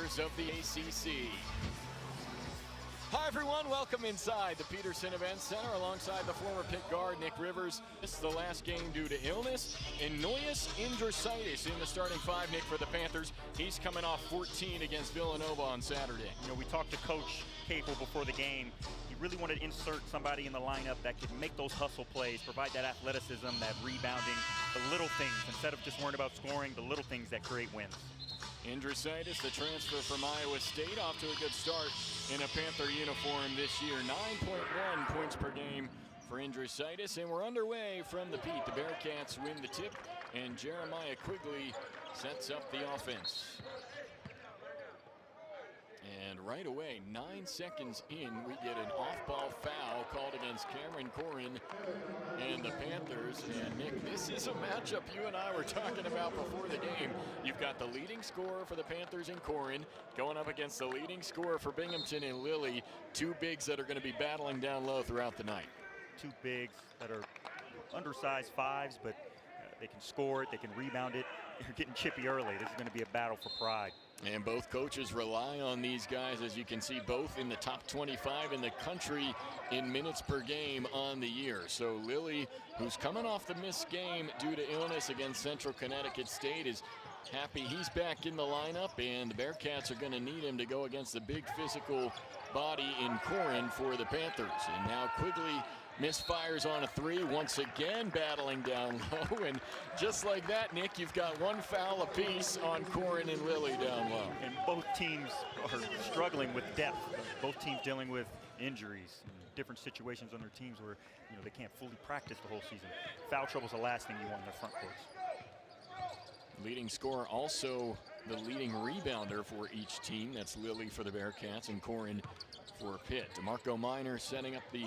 leaders of the ACC. Hi everyone, welcome inside the Peterson Event Center alongside the former Pitt guard Nick Rivers. This is the last game due to illness and Indrisitis in the starting five, Nick, for the Panthers. He's coming off 14 against Villanova on Saturday. You know, we talked to Coach Capel before the game. He really wanted to insert somebody in the lineup that could make those hustle plays, provide that athleticism, that rebounding, the little things, instead of just worrying about scoring, the little things that create wins. Indrisitis, the transfer from Iowa State, off to a good start in a Panther uniform this year. 9.1 points per game for Indrisitis, and we're underway from the Pete. The Bearcats win the tip, and Jeremiah Quigley sets up the offense. And right away, 9 seconds in, we get an off-ball foul called against Cameron Corrin and the Panthers. And Nick, this is a matchup you and I were talking about before the game. You've got the leading scorer for the Panthers in Corrin going up against the leading scorer for Binghamton and Lilly. Two bigs that are going to be battling down low throughout the night. Two bigs that are undersized fives, but they can score it, they can rebound it. They're getting chippy early. This is going to be a battle for pride. And both coaches rely on these guys, as you can see, both in the top 25 in the country in minutes per game on the year. So Lilly, who's coming off the missed game due to illness against Central Connecticut State, is happy he's back in the lineup, and the Bearcats are going to need him to go against the big physical body in Corrin for the Panthers. And now Quigley misfires on a three, once again battling down low. And just like that, Nick, you've got one foul apiece on Corrin and Lilly down low. And both teams are struggling with depth. Both teams dealing with injuries, different situations on their teams where they can't fully practice the whole season. Foul trouble is the last thing you want in their front courts. Leading scorer, also the leading rebounder for each team. That's Lilly for the Bearcats and Corrin for Pitt. DeMarco Minor setting up the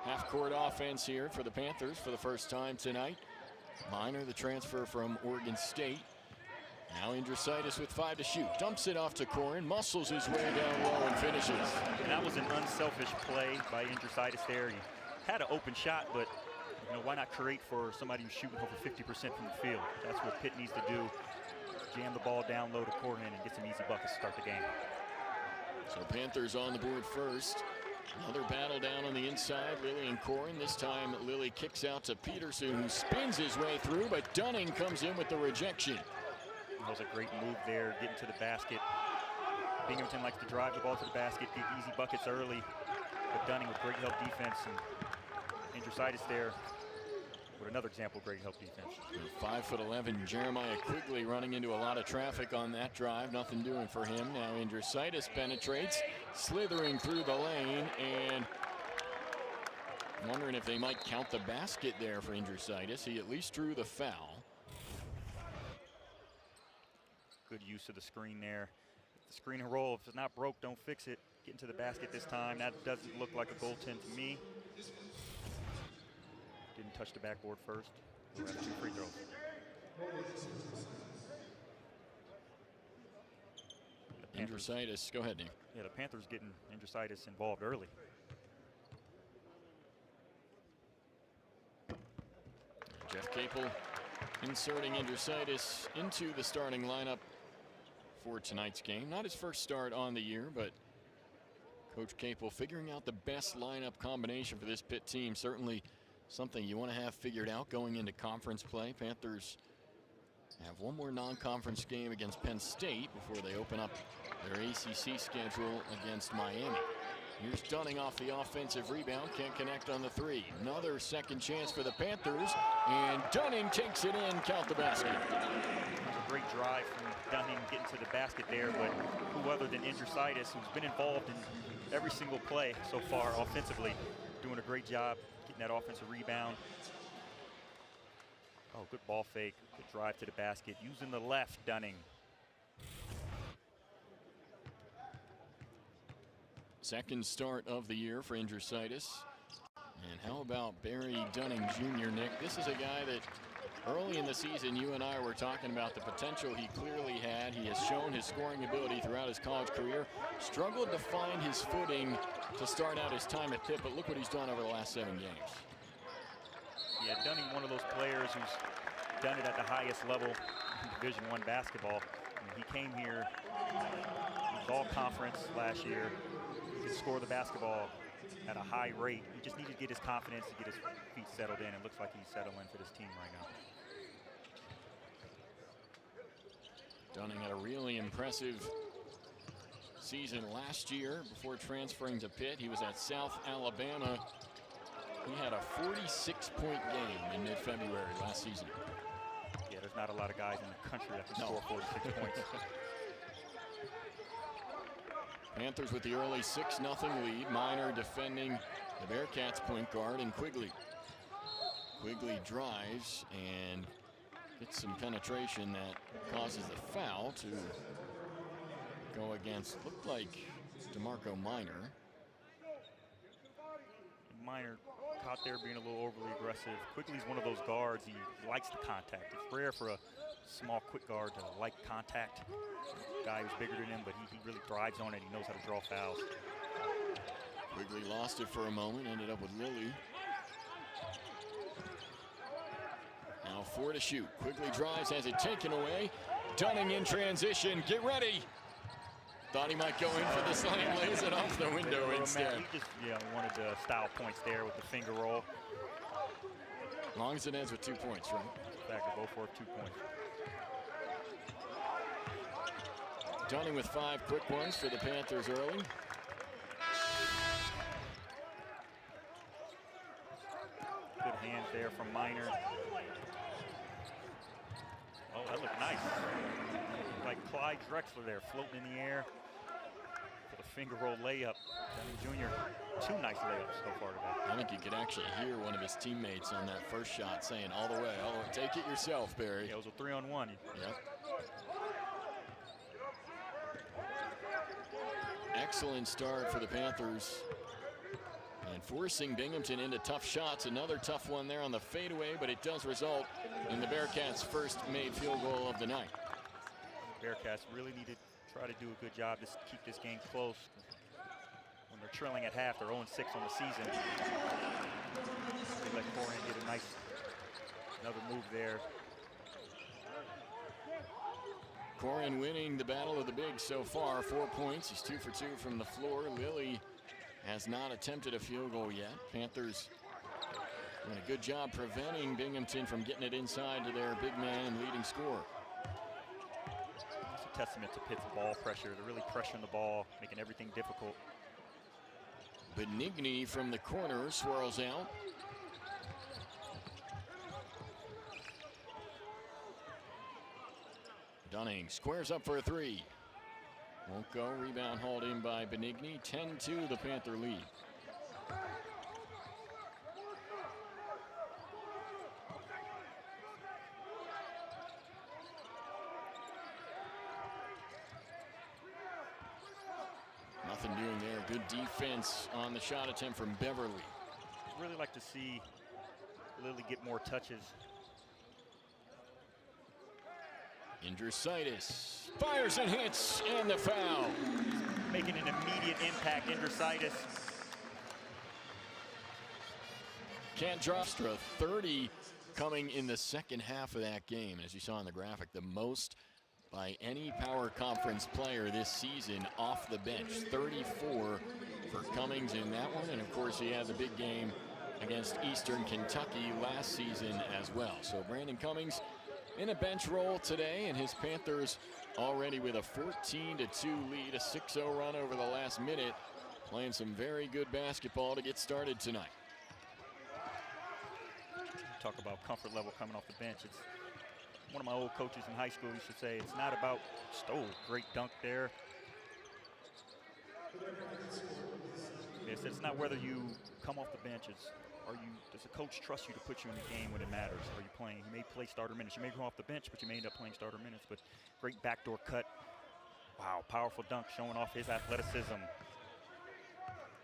half-court offense here for the Panthers for the first time tonight. Minor, the transfer from Oregon State. Now Indrisitis with 5 to shoot. Dumps it off to Corrin, muscles his way down low and finishes. And that was an unselfish play by Indrisitis there. He had an open shot, but why not create for somebody who's shooting over 50% from the field? That's what Pitt needs to do. Jam the ball down low to Corrin and get some easy buckets to start the game. So Panthers on the board first. Another battle down on the inside, Lilly and Corrin. This time Lilly kicks out to Peterson, who spins his way through, but Dunning comes in with the rejection. That was a great move there, getting to the basket. Binghamton likes to drive the ball to the basket, get easy buckets early, but Dunning with great help defense, and Indrisitis there with another example of great help defense. 5'11", Jeremiah Quigley running into a lot of traffic on that drive. Nothing doing for him. Now Indrisitis penetrates, slithering through the lane, and wondering if they might count the basket there for Indrisitis. He at least drew the foul. Good use of the screen there. The screen and roll, if it's not broke, don't fix it. Getting to the basket this time. That doesn't look like a goaltend to me. Didn't touch the backboard first. We'll have 2 free throws. Indrisitis, go ahead, Nick. Yeah, the Panthers getting Indrisitis involved early. Jeff Capel inserting Indrisitis into the starting lineup for tonight's game. Not his first start on the year, but Coach Capel figuring out the best lineup combination for this Pitt team. Certainly something you want to have figured out going into conference play. Panthers have one more non-conference game against Penn State before they open up their ACC schedule against Miami. Here's Dunning off the offensive rebound, can't connect on the three. Another second chance for the Panthers, and Dunning takes it in, count the basket. A great drive from Dunning getting to the basket there, but who other than Indrisitis, who's been involved in every single play so far offensively, doing a great job getting that offensive rebound. Oh, good ball fake, good drive to the basket, using the left, Dunning. Second start of the year for Indrisitis. And how about Barry Dunning Jr., Nick? This is a guy that early in the season you and I were talking about the potential he clearly had. He has shown his scoring ability throughout his college career. Struggled to find his footing to start out his time at Pitt, but look what he's done over the last 7 games. Yeah, Dunning, one of those players who's done it at the highest level in Division I basketball. I mean, he came here, he was all conference last year. He could score the basketball at a high rate. He just needed to get his confidence, to get his feet settled in. It looks like he's settling for this team right now. Dunning had a really impressive season last year before transferring to Pitt. He was at South Alabama. He had a 46-point game in mid-February last season. Yeah, there's not a lot of guys in the country that can score 46 points. Panthers with the early 6-0 lead. Minor defending the Bearcats point guard, and Quigley. Quigley drives and gets some penetration that causes the foul to go against, looked like DeMarco Minor. Minor caught there being a little overly aggressive. Quigley's one of those guards, he likes the contact. It's rare for a small, quick guard to like contact. Guy who's bigger than him, but he really thrives on it. He knows how to draw fouls. Quigley lost it for a moment, ended up with Lilly. Now 4 to shoot. Quigley drives, has it taken away. Dunning in transition, get ready. Thought he might go in for the slam, lays it off the window instead. He just wanted the style points there with the finger roll. As long as it ends with 2 points, right? Exactly, go for 2 points. Dunning with 5 quick ones for the Panthers early. Good hands there from Minor. Oh, that looked nice. Like Clyde Drexler there, floating in the air for the finger roll layup. Dunning Jr., 2 nice layups so far today. I think you could actually hear one of his teammates on that first shot saying, all the way, take it yourself, Barry. Yeah, it was a 3-on-1. Yep. Excellent start for the Panthers. And forcing Binghamton into tough shots. Another tough one there on the fadeaway, but it does result in the Bearcats' first made field goal of the night. Bearcats really need to try to do a good job to keep this game close. When they're trailing at half, they're 0-6 on the season. They let Corin get another move there. Corin winning the battle of the bigs so far. 4 points. He's 2 for 2 from the floor. Lilly has not attempted a field goal yet. Panthers doing a good job preventing Binghamton from getting it inside to their big man and leading scorer. It's a testament to Pitt's ball pressure. They're really pressuring the ball, making everything difficult. Benigni from the corner swirls out. Dunning squares up for a 3. Won't go. Rebound hauled in by Benigni. 10-2 the Panther lead. Nothing doing there. Good defense on the shot attempt from Beverly. Really like to see Lilly get more touches. Indricitis fires and hits, and the foul. Making an immediate impact, Indricitis. Can't drop. 30 coming in the second half of that game. As you saw in the graphic, the most by any power conference player this season off the bench. 34 for Cummings in that one. And of course, he had the big game against Eastern Kentucky last season as well. So Brandon Cummings in a bench role today, and his Panthers already with a 14-2 lead, a 6-0 run over the last minute, playing some very good basketball to get started tonight. Talk about comfort level coming off the bench. It's one of my old coaches in high school used to say, it's not about great dunk there. It's not whether you come off the bench, it's does the coach trust you to put you in the game when it matters? Are you playing? You may play starter minutes. You may go off the bench, but you may end up playing starter minutes. But great backdoor cut. Wow, powerful dunk showing off his athleticism.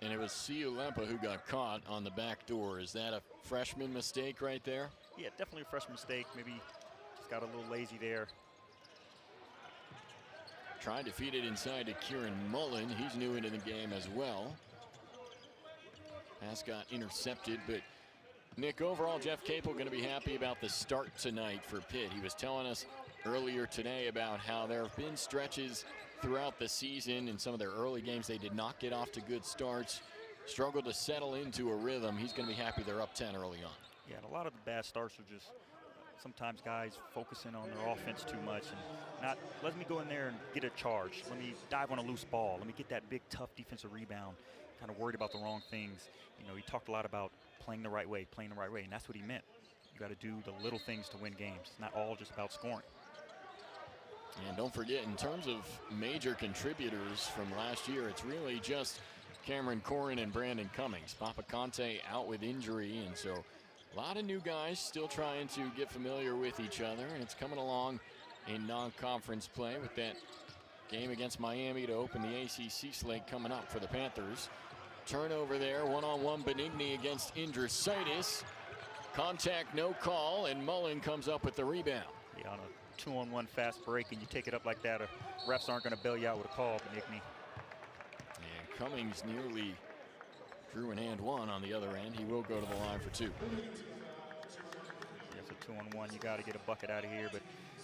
And it was Lempa who got caught on the back door. Is that a freshman mistake right there? Yeah, definitely a freshman mistake. Maybe just got a little lazy there. Tried to feed it inside to Kieran Mullen. He's new into the game as well. Pass got intercepted, but Nick, overall, Jeff Capel going to be happy about the start tonight for Pitt. He was telling us earlier today about how there have been stretches throughout the season. In some of their early games, they did not get off to good starts, struggled to settle into a rhythm. He's going to be happy they're up 10 early on. Yeah, and a lot of the bad starts are just sometimes guys focusing on their offense too much and not let me go in there and get a charge. Let me dive on a loose ball. Let me get that big, tough defensive rebound. Kind of worried about the wrong things. You know, he talked a lot about playing the right way, and that's what he meant. You got to do the little things to win games. It's not all just about scoring. And don't forget, in terms of major contributors from last year, it's really just Cameron Corrin and Brandon Cummings. Papa Conte out with injury, and so a lot of new guys still trying to get familiar with each other, and it's coming along in non-conference play with that game against Miami to open the ACC slate coming up for the Panthers. Turnover there, one-on-one Benigni against Indrisitis. Contact, no call, and Mullen comes up with the rebound. Yeah, on a 2-on-1 fast break, and you take it up like that, refs aren't going to bail you out with a call, Benigni. And Cummings nearly drew an and one on the other end. He will go to the line for two. It's a 2-on-1. You got to get a bucket out of here, but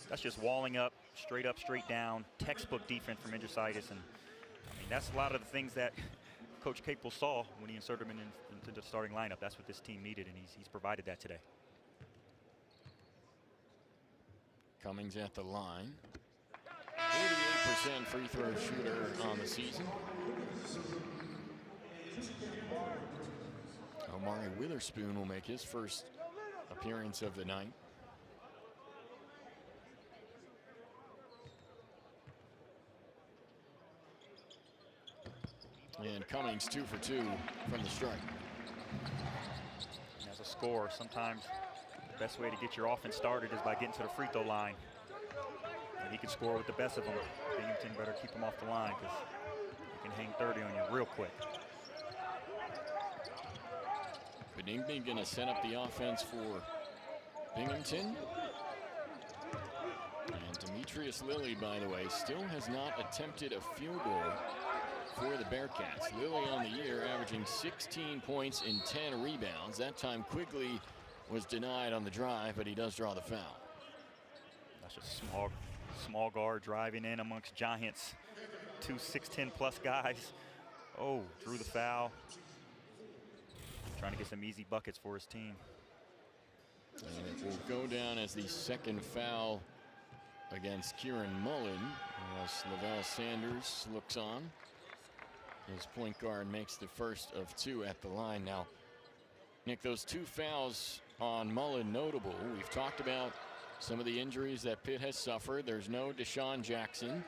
that's just walling up, straight down, textbook defense from Indrisitis. And I mean, that's a lot of the things that Coach Capel saw when he inserted him into the starting lineup. That's what this team needed, and he's provided that today. Cummings at the line. 88% free throw shooter on the season. Omari Witherspoon will make his first appearance of the night. And Cummings 2 for 2 from the strike. As a scorer, sometimes the best way to get your offense started is by getting to the free throw line. And he can score with the best of them. Binghamton better keep him off the line because he can hang 30 on you real quick. Benigni going to set up the offense for Binghamton. And Demetrius Lilly, by the way, still has not attempted a field goal for the Bearcats. Lilly on the year averaging 16 points and 10 rebounds. That time Quigley was denied on the drive, but he does draw the foul. That's just small guard driving in amongst giants. Two 6'10" plus guys. Oh, drew the foul. Trying to get some easy buckets for his team. And it will go down as the second foul against Kieran Mullen as Lavelle Sanders looks on. His point guard makes the first of two at the line. Now, Nick, those two fouls on Mullen notable. We've talked about some of the injuries that Pitt has suffered. There's no Deshaun Jackson,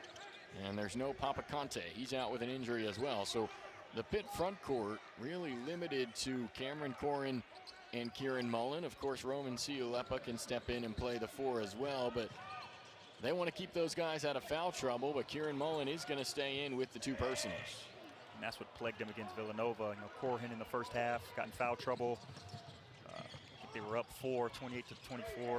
and there's no Papa Conte. He's out with an injury as well. So the Pitt front court really limited to Cameron Corrin and Kieran Mullen. Of course, Roman Ciulepa can step in and play the four as well, but they want to keep those guys out of foul trouble, but Kieran Mullen is going to stay in with the two personals. And that's what plagued them against Villanova. You know, Corrin in the first half got in foul trouble. I think they were up 28-24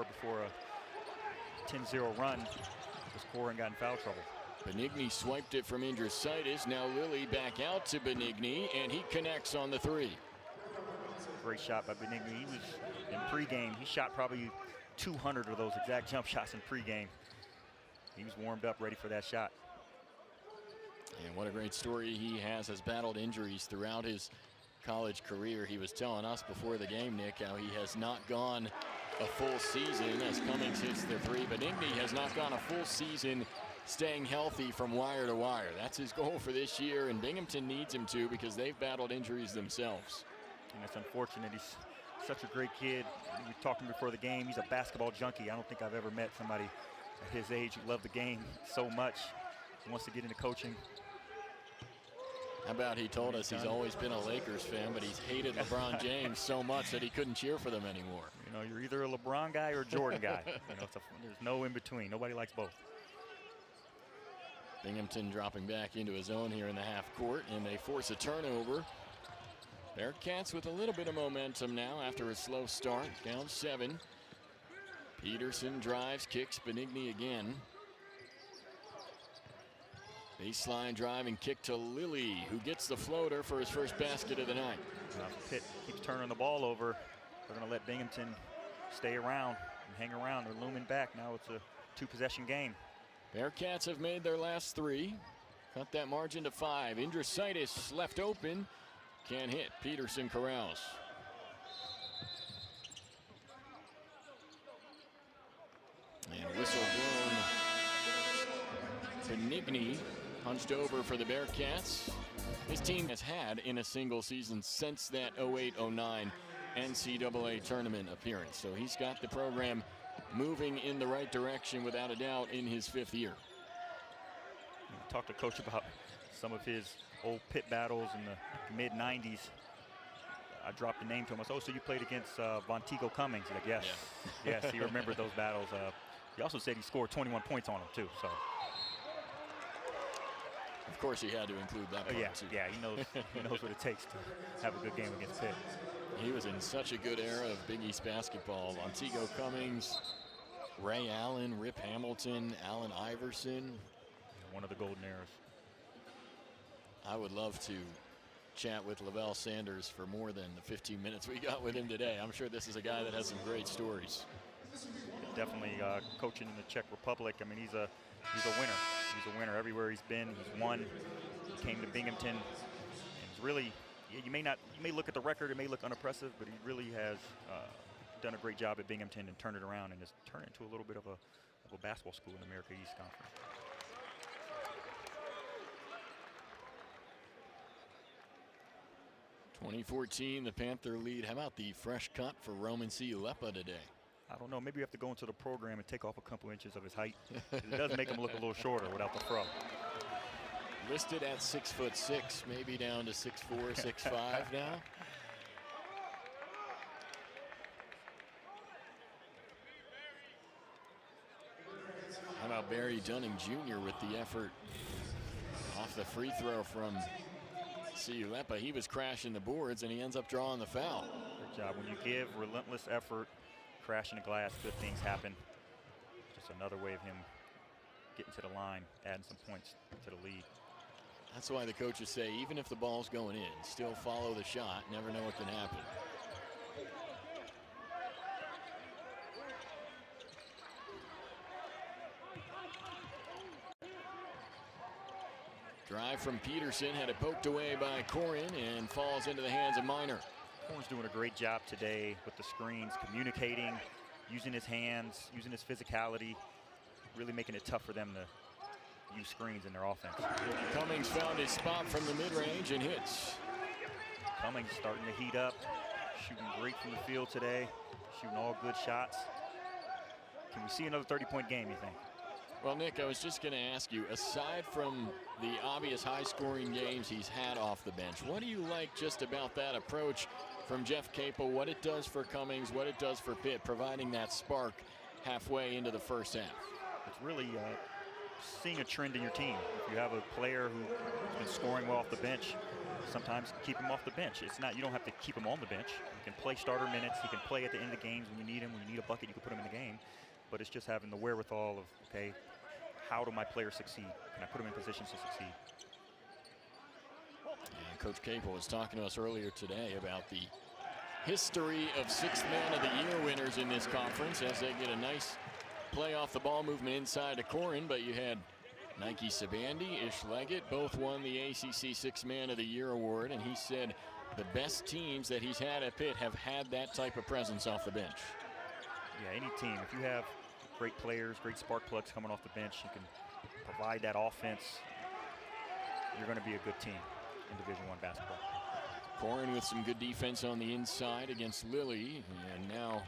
before a 10-0 run because Corrin got in foul trouble. Benigni swiped it from Indrisitis. Now Lilly back out to Benigni, and he connects on the three. Great shot by Benigni. He was in pregame. He shot probably 200 of those exact jump shots in pregame. He was warmed up, ready for that shot. And what a great story he has battled injuries throughout his college career. He was telling us before the game, Nick, how he has not gone a full season as Cummings hits the three. Benigni has not gone a full season staying healthy from wire to wire. That's his goal for this year, and Binghamton needs him to because they've battled injuries themselves. And it's unfortunate. He's such a great kid. We were talking before the game. He's a basketball junkie. I don't think I've ever met somebody at his age who loved the game so much. He wants to get into coaching. How about he told us he's always been a Lakers fan, but he's hated LeBron James so much that he couldn't cheer for them anymore. You know, you're either a LeBron guy or a Jordan guy. You know, there's no in between. Nobody likes both. Binghamton dropping back into his own here in the half court, and they force a turnover. Bearcats with a little bit of momentum now after a slow start, down 7. Peterson drives, kicks, Benigni again. Baseline drive and kick to Lilly, who gets the floater for his first basket of the night. Pitt keeps turning the ball over. They're going to let Binghamton stay around and hang around. They're looming back. Now it's a 2-possession game. Bearcats have made their last 3. cut that margin to 5. Indrisitis left open. Can't hit. Peterson corrals. And whistle blown. Benigni punched over for the Bearcats. His team has had in a single season since that 08-09 NCAA tournament appearance. So he's got the program moving in the right direction without a doubt in his 5th year. Talked to Coach about some of his old pit battles in the mid-90s. I dropped the name to him. I said, oh, so you played against Vonteego Cummings? He's like, yes. Yeah. Yes, he remembered those battles. He also said he scored 21 points on them, too. So. Of course, he had to include that part, too. Yeah, he knows what it takes to have a good game against Pitt. He was in such a good era of Big East basketball. Vonteego Cummings, Ray Allen, Rip Hamilton, Allen Iverson. One of the golden eras. I would love to chat with Lavelle Sanders for more than the 15 minutes we got with him today. I'm sure this is a guy that has some great stories. Definitely coaching in the Czech Republic. I mean, he's a winner. He's a winner everywhere he's been. He's won. He came to Binghamton, and he's really. You may look at the record, it may look unimpressive, but he really has done a great job at Binghamton and turned it around and has turned it into a little bit of a basketball school in the America East Conference. '14, the Panther lead. How about the fresh cut for Roman Ciulepa today? I don't know. Maybe we have to go into the program and take off a couple inches of his height. It does make him look a little shorter without the fro. Listed at 6'6", maybe down to 6'4", 6'5" now. How about Barry Dunning Jr. with the effort off the free throw from Ciulepa? He was crashing the boards, and he ends up drawing the foul. Good job. When you give relentless effort, crashing the glass, good things happen. Just another way of him getting to the line, adding some points to the lead. That's why the coaches say, even if the ball's going in, still follow the shot. Never know what can happen. Drive from Peterson, had it poked away by Corin and falls into the hands of Minor. Corin's doing a great job today with the screens, communicating, using his hands, using his physicality, really making it tough for them to use screens in their offense. Cummings found his spot from the mid-range and hits. Cummings starting to heat up, shooting great from the field today, shooting all good shots. Can we see another 30-point game, you think? Well, Nick, I was just going to ask you, aside from the obvious high-scoring games he's had off the bench, what do you like just about that approach from Jeff Capel, what it does for Cummings, what it does for Pitt, providing that spark halfway into the first half? It's really seeing a trend in your team. If you have a player who's been scoring well off the bench, sometimes keep him off the bench. It's not, you don't have to keep him on the bench. You can play starter minutes. He can play at the end of the games when you need him. When you need a bucket, you can put him in the game. But it's just having the wherewithal of, okay, how do my players succeed? Can I put them in positions to succeed? And Coach Capel was talking to us earlier today about the history of 6th Man of the Year winners in this conference as they get a nice play off the ball movement inside to Corin, but you had Nike Sabandi, Ish Leggett, both won the ACC 6th Man of the Year award, and he said the best teams that he's had at Pitt have had that type of presence off the bench. Yeah, any team, if you have great players, great spark plugs coming off the bench, you can provide that offense, you're going to be a good team in Division I basketball. Corin with some good defense on the inside against Lilly, and now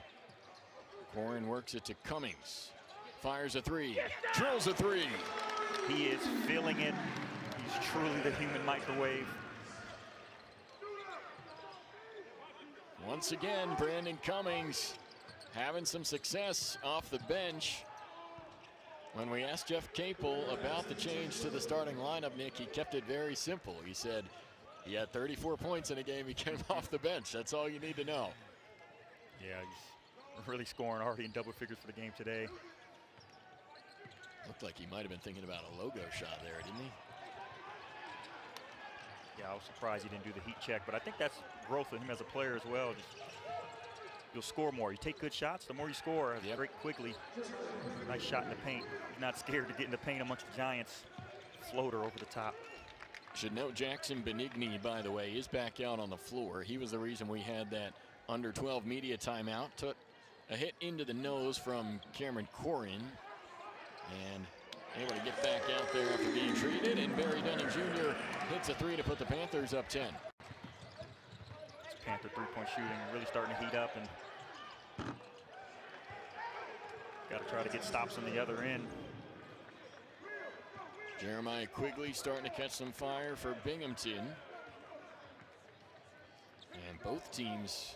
Corin works it to Cummings. Fires a three, drills a three. He is feeling it. He's truly the human microwave. Once again, Brandon Cummings having some success off the bench. When we asked Jeff Capel about the change to the starting lineup, Nick, he kept it very simple. He said he had 34 points in a game. He came off the bench. That's all you need to know. Yeah, he's really scoring already in double figures for the game today. Looked like he might have been thinking about a logo shot there, didn't he? Yeah, I was surprised he didn't do the heat check, but I think that's growth of him as a player as well. Just, you'll score more. You take good shots, the more you score. Yep. Great quickly. Nice shot in the paint. He's not scared to get in the paint amongst the giants. floater over the top. Should note Jackson Benigni, by the way, is back out on the floor. He was the reason we had that under 12 media timeout. Took a hit into the nose from Cameron Corrin and able to get back out there after being treated. And Barry Dunning Jr. hits a three to put the Panthers up 10. This Panther three-point shooting really starting to heat up, and got to try to get stops on the other end. Jeremiah Quigley starting to catch some fire for Binghamton. And both teams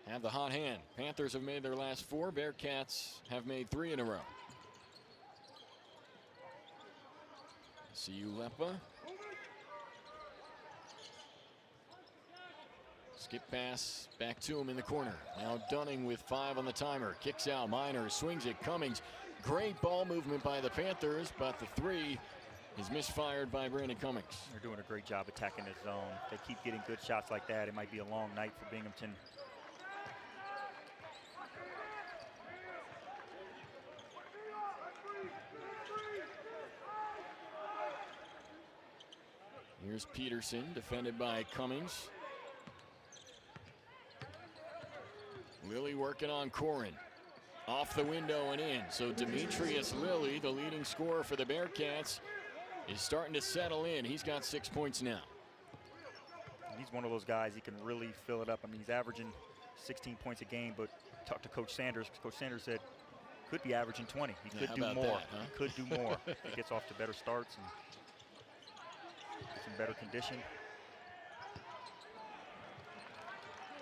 have the hot hand. Panthers have made their last 4. Bearcats have made 3 in a row. Lepa. Skip pass back to him in the corner. Now Dunning with 5 on the timer. Kicks out. Minor swings it. Cummings. Great ball movement by the Panthers, but the 3 is misfired by Brandon Cummings. They're doing a great job attacking the zone. If they keep getting good shots like that, it might be a long night for Binghamton. Here's Peterson, defended by Cummings. Lilly working on Corrin. Off the window and in. So Demetrius Lilly, the leading scorer for the Bearcats, is starting to settle in. He's got 6 points now. He's one of those guys, he can really fill it up. I mean, he's averaging 16 points a game, but talk to Coach Sanders. Coach Sanders said could be averaging 20. He could do more. That, huh? He could do more. He gets off to better starts and gets in better condition.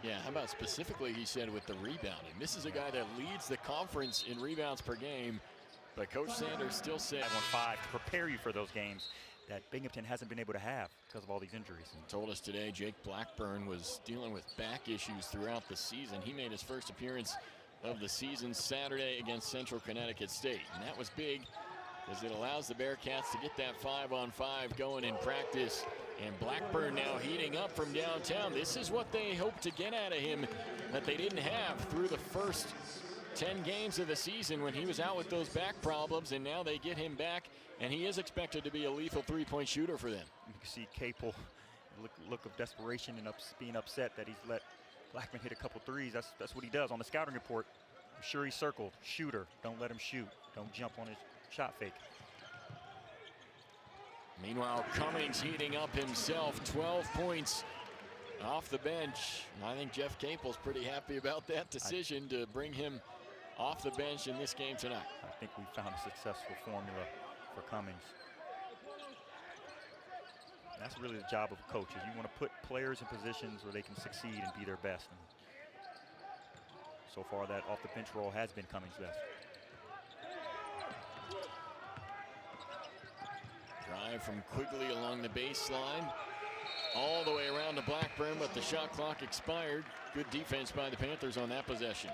Yeah, how about specifically, he said, with the rebounding. This is a guy that leads the conference in rebounds per game, but Coach Sanders still said 5 to prepare you for those games that Binghamton hasn't been able to have because of all these injuries. And told us today Jake Blackburn was dealing with back issues throughout the season. He made his first appearance of the season Saturday against Central Connecticut State, and that was big because it allows the Bearcats to get that 5-on-5 going in practice. And Blackburn now heating up from downtown. This is what they hope to get out of him that they didn't have through the first 10 games of the season when he was out with those back problems, and now they get him back, and he is expected to be a lethal three-point shooter for them. You can see Capel look of desperation and being upset that he's let Blackman hit a couple threes. That's what he does on the scouting report. I'm sure he circled, shooter, don't let him shoot. Don't jump on his shot fake. Meanwhile, Cummings heating up himself, 12 points off the bench. And I think Jeff Capel's pretty happy about that decision to bring him off the bench in this game tonight. I think we found a successful formula for Cummings. That's really the job of a coach, is you want to put players in positions where they can succeed and be their best. And so far, that off the bench role has been Cummings' best. Drive from Quigley along the baseline, all the way around to Blackburn, but the shot clock expired. Good defense by the Panthers on that possession.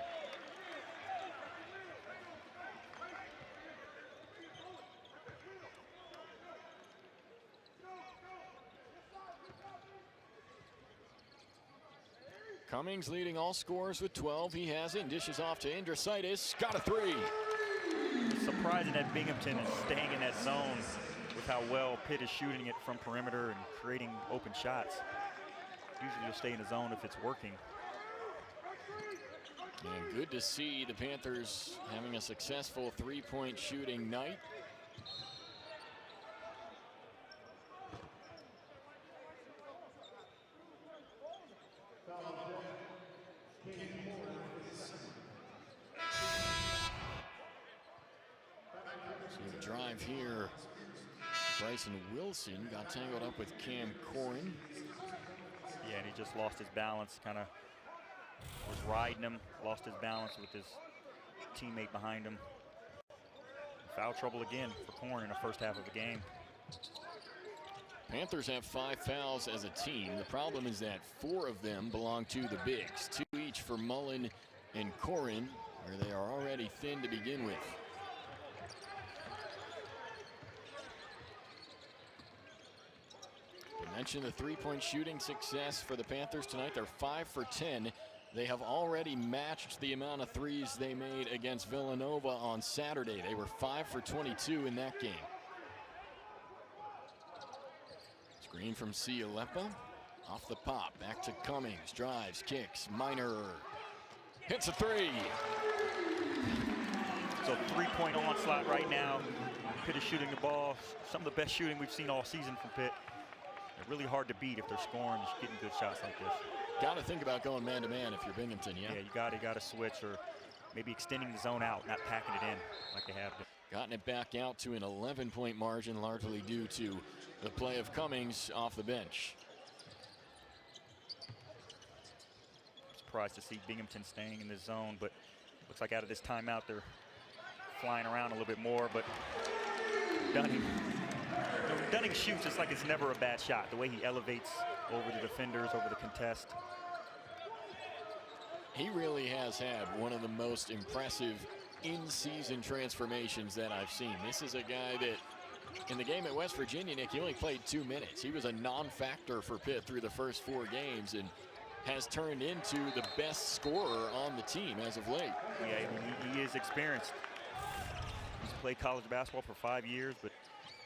Cummings leading all scorers with 12. He has it and dishes off to Indrasitis. Got a 3. It's surprising that Binghamton is staying in that zone with how well Pitt is shooting it from perimeter and creating open shots. Usually you'll stay in the zone if it's working. And good to see the Panthers having a successful three-point shooting night. See the drive here. Bryson Wilson got tangled up with Cam Corrin. Yeah, and he just lost his balance, kind of was riding him, lost his balance with his teammate behind him. Foul trouble again for Corrin in the first half of the game. Panthers have 5 fouls as a team. The problem is that 4 of them belong to the bigs, 2 each for Mullen and Corrin, where they are already thin to begin with. I mentioned the three-point shooting success for the Panthers tonight. They're 5 for 10. They have already matched the amount of threes they made against Villanova on Saturday. They were 5 for 22 in that game. Screen from Cialeppa. Off the pop, back to Cummings, drives, kicks, Minor hits a three. So 3-point onslaught right now. Pitt is shooting the ball. Some of the best shooting we've seen all season from Pitt. They're really hard to beat if they're scoring, just getting good shots like this. Got to think about going man-to-man if you're Binghamton, yeah? Yeah, you got to switch, or maybe extending the zone out, not packing it in like they have been. Gotten it back out to an 11-point margin, largely due to the play of Cummings off the bench. Surprised to see Binghamton staying in the zone, but looks like out of this timeout they're flying around a little bit more. But Dunning shoots just like it's never a bad shot. The way he elevates over the defenders, over the contest. He really has had one of the most impressive in-season transformations that I've seen. This is a guy that, in the game at West Virginia, Nick, he only played 2 minutes. He was a non-factor for Pitt through the first 4 games and has turned into the best scorer on the team as of late. Yeah, I mean, he is experienced. He's played college basketball for 5 years, but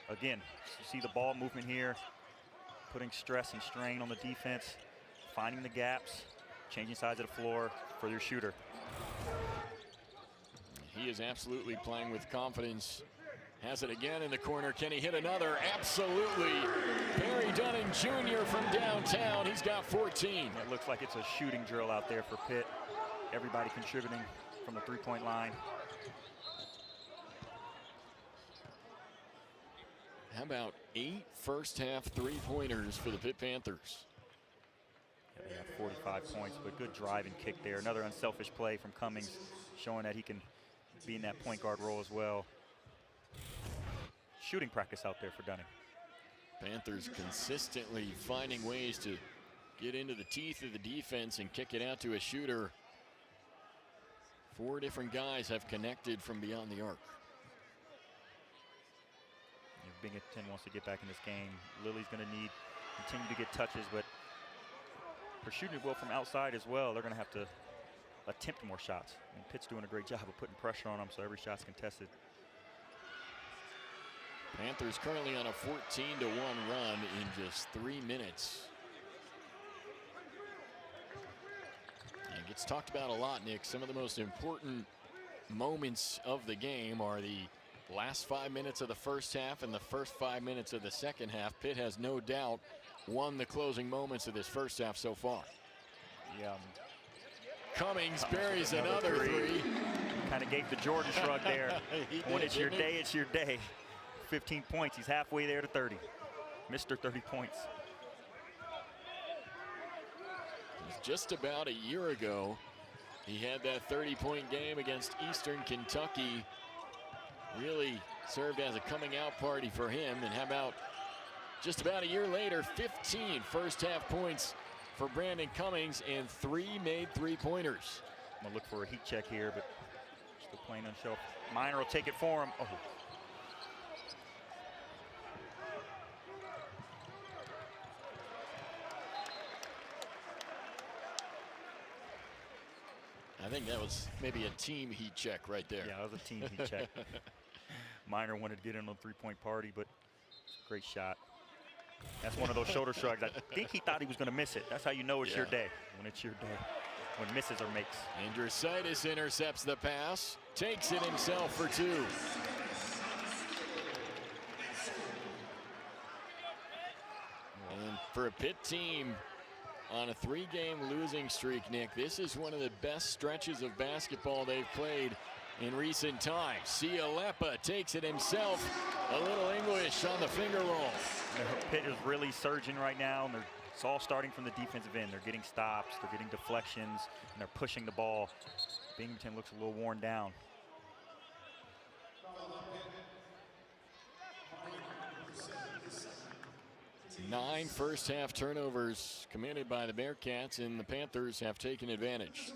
again, you see the ball movement here, putting stress and strain on the defense, finding the gaps, changing sides of the floor for your shooter. He is absolutely playing with confidence. Has it again in the corner. Can he hit another? Absolutely. Barry Dunning Jr. from downtown. He's got 14. It looks like it's a shooting drill out there for Pitt. Everybody contributing from the 3-point line. How about 8 first-half three-pointers for the Pitt Panthers? Yeah, they have 45 points, but good drive and kick there. Another unselfish play from Cummings, showing that he can be in that point guard role as well. Shooting practice out there for Dunning. Panthers consistently finding ways to get into the teeth of the defense and kick it out to a shooter. 4 different guys have connected from beyond the arc. Binghamton wants to get back in this game. Lily's going to continue to get touches, but they're shooting well from outside as well. They're going to have to attempt more shots. I mean, Pitt's doing a great job of putting pressure on them, so every shot's contested. Panthers currently on a 14-1 run in just 3 minutes. And it gets talked about a lot, Nick. Some of the most important moments of the game are the last 5 minutes of the first half and the first 5 minutes of the second half. Pitt has no doubt won the closing moments of this first half so far. Yeah. Cummings buries another three. Kind of gave the Jordan shrug there. When it's your day, it's your day. 15 points. He's halfway there to 30. Mr. 30 points. Just about a year ago, he had that 30-point game against Eastern Kentucky. Really served as a coming out party for him. And how about just about a year later, 15 first-half points for Brandon Cummings and 3 made three-pointers. I'm going to look for a heat check here, but still playing on shelf. Minor will take it for him. Oh. I think that was maybe a team heat check right there. Yeah, that was a team heat check. Minor wanted to get in on a 3-point party, but great shot. That's one of those shoulder shrugs. I think he thought he was going to miss it. That's how you know it's your day, when it's your day, when misses or makes. Andrusaitis intercepts the pass, takes it himself for 2. And for a Pitt team on a 3-game losing streak, Nick, this is one of the best stretches of basketball they've played in recent times. Cialeppa takes it himself. A little English on the finger roll. Pitt is really surging right now, and it's all starting from the defensive end. They're getting stops, they're getting deflections, and they're pushing the ball. Binghamton looks a little worn down. Nine first-half turnovers committed by the Bearcats, and the Panthers have taken advantage.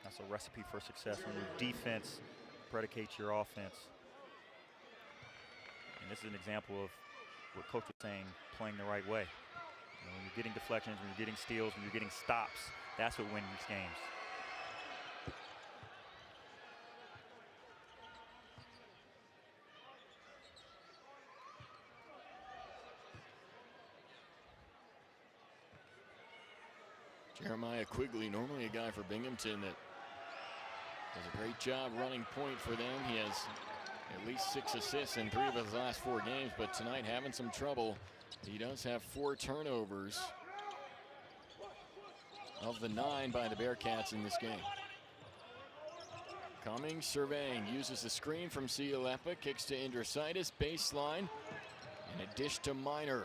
That's a recipe for success when your defense predicates your offense. And this is an example of what Coach was saying, playing the right way. You know, when you're getting deflections, when you're getting steals, when you're getting stops, that's what wins these games. Jeremiah Quigley, normally a guy for Binghamton that does a great job running point for them. He has at least 6 assists in 3 of his last 4 games, but tonight having some trouble. He does have 4 turnovers of the 9 by the Bearcats in this game. Cummings surveying, uses the screen from Cialepa, kicks to Indrositis, baseline, and a dish to Minor.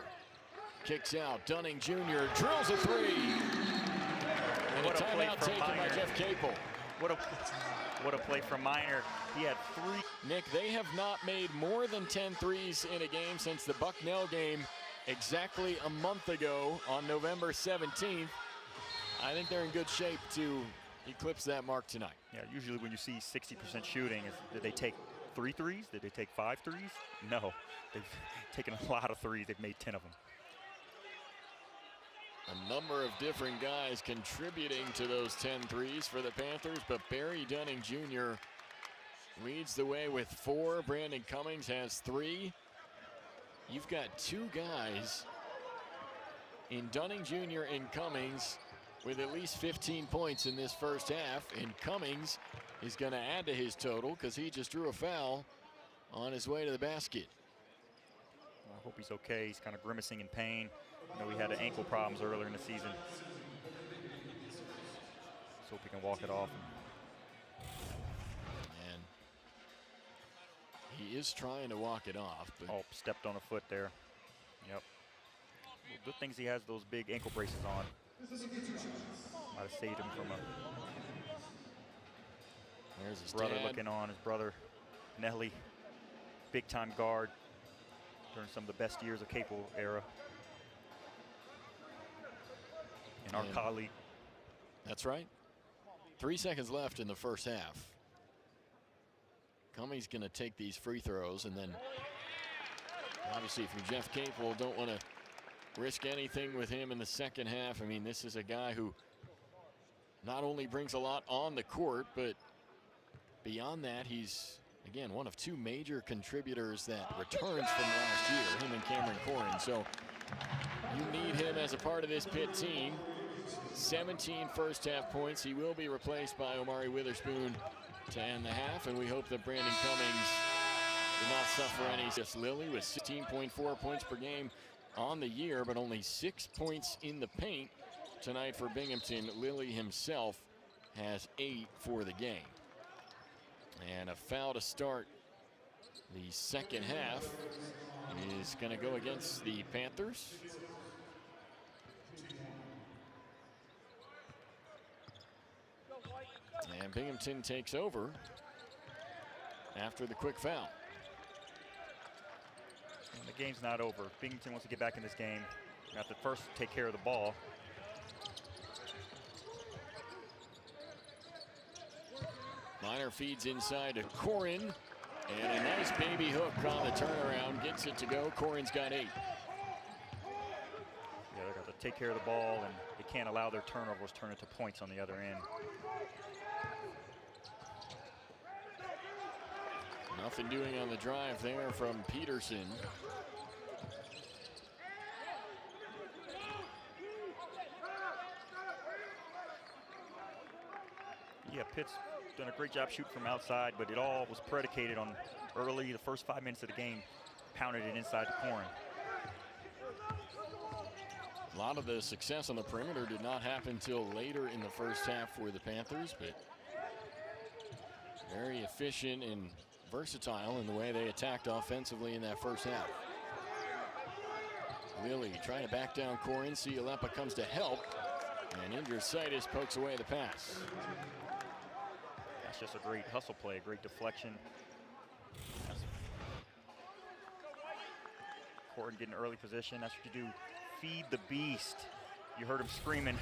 Kicks out, Dunning Jr. drills a 3. And What a a play timeout from taken by Minor. Jeff Capel. What a play from Minor. He had 3. Nick, they have not made more than 10 threes in a game since the Bucknell game exactly a month ago on November 17th. I think they're in good shape to eclipse that mark tonight. Yeah, usually when you see 60% shooting, did they take 3 threes? Did they take 5 threes? No, they've taken a lot of threes. They've made 10 of them. A number of different guys contributing to those 10 threes for the Panthers, but Barry Dunning Jr. leads the way with 4. Brandon Cummings has 3. You've got 2 guys in Dunning Jr. and Cummings with at least 15 points in this first half, and Cummings is going to add to his total because he just drew a foul on his way to the basket. I hope he's okay. He's kind of grimacing in pain. I know he had ankle problems earlier in the season. Let's hope he can walk it off. And he is trying to walk it off. But oh, stepped on a foot there. Yep. Well, good things he has those big ankle braces on. Might have saved him from a there's his brother dad looking on. His brother, Nelly, big-time guard during some of the best years of Capel era. And our colleague. That's right. 3 seconds left in the first half. Cummings going to take these free throws, and then obviously if you're Jeff Capel, don't want to risk anything with him in the second half. I mean, this is a guy who not only brings a lot on the court, but beyond that, he's, again, one of 2 major contributors that returns from last year, him and Cameron Corrin. So you need him as a part of this Pitt team. 17 first half points. He will be replaced by Omari Witherspoon to end the half, and we hope that Brandon Cummings will not suffer any. Just Lilly with 16.4 points per game on the year, but only 6 points in the paint tonight for Binghamton. Lilly himself has 8 for the game. And a foul to start the second half is going to go against the Panthers. And Binghamton takes over after the quick foul. And the game's not over. Binghamton wants to get back in this game. They have to first take care of the ball. Minor feeds inside to Corrin, and a nice baby hook on the turnaround, gets it to go. Corrin's got 8. Yeah, they got to take care of the ball, and they can't allow their turnovers turn into points on the other end. Nothing doing on the drive there from Peterson. Yeah, Pitt's done a great job shooting from outside, but it all was predicated on early, the first 5 minutes of the game, pounded it inside the Corrin. A lot of the success on the perimeter did not happen till later in the first half for the Panthers, but very efficient and versatile in the way they attacked offensively in that first half. Lilly trying to back down Corrin. Cialepa comes to help, and Indrositis pokes away the pass. That's just a great hustle play, a great deflection. Corrin getting early position. That's what you do. Feed the beast. You heard him screaming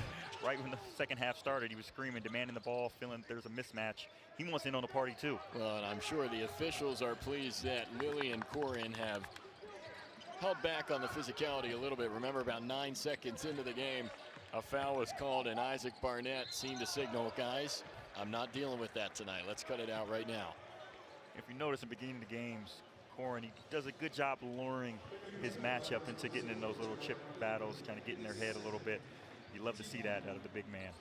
right when the second half started. He was screaming, demanding the ball, feeling there's a mismatch. He wants in on the party too. Well, and I'm sure the officials are pleased that Lilly and Corrin have held back on the physicality a little bit. Remember, about 9 seconds into the game, a foul was called, and Isaac Barnett seemed to signal, guys, I'm not dealing with that tonight. Let's cut it out right now. If you notice in the beginning of the games, Corrin, he does a good job luring his matchup into getting in those little chip battles, kind of getting their head a little bit. You love to see that out of the big man.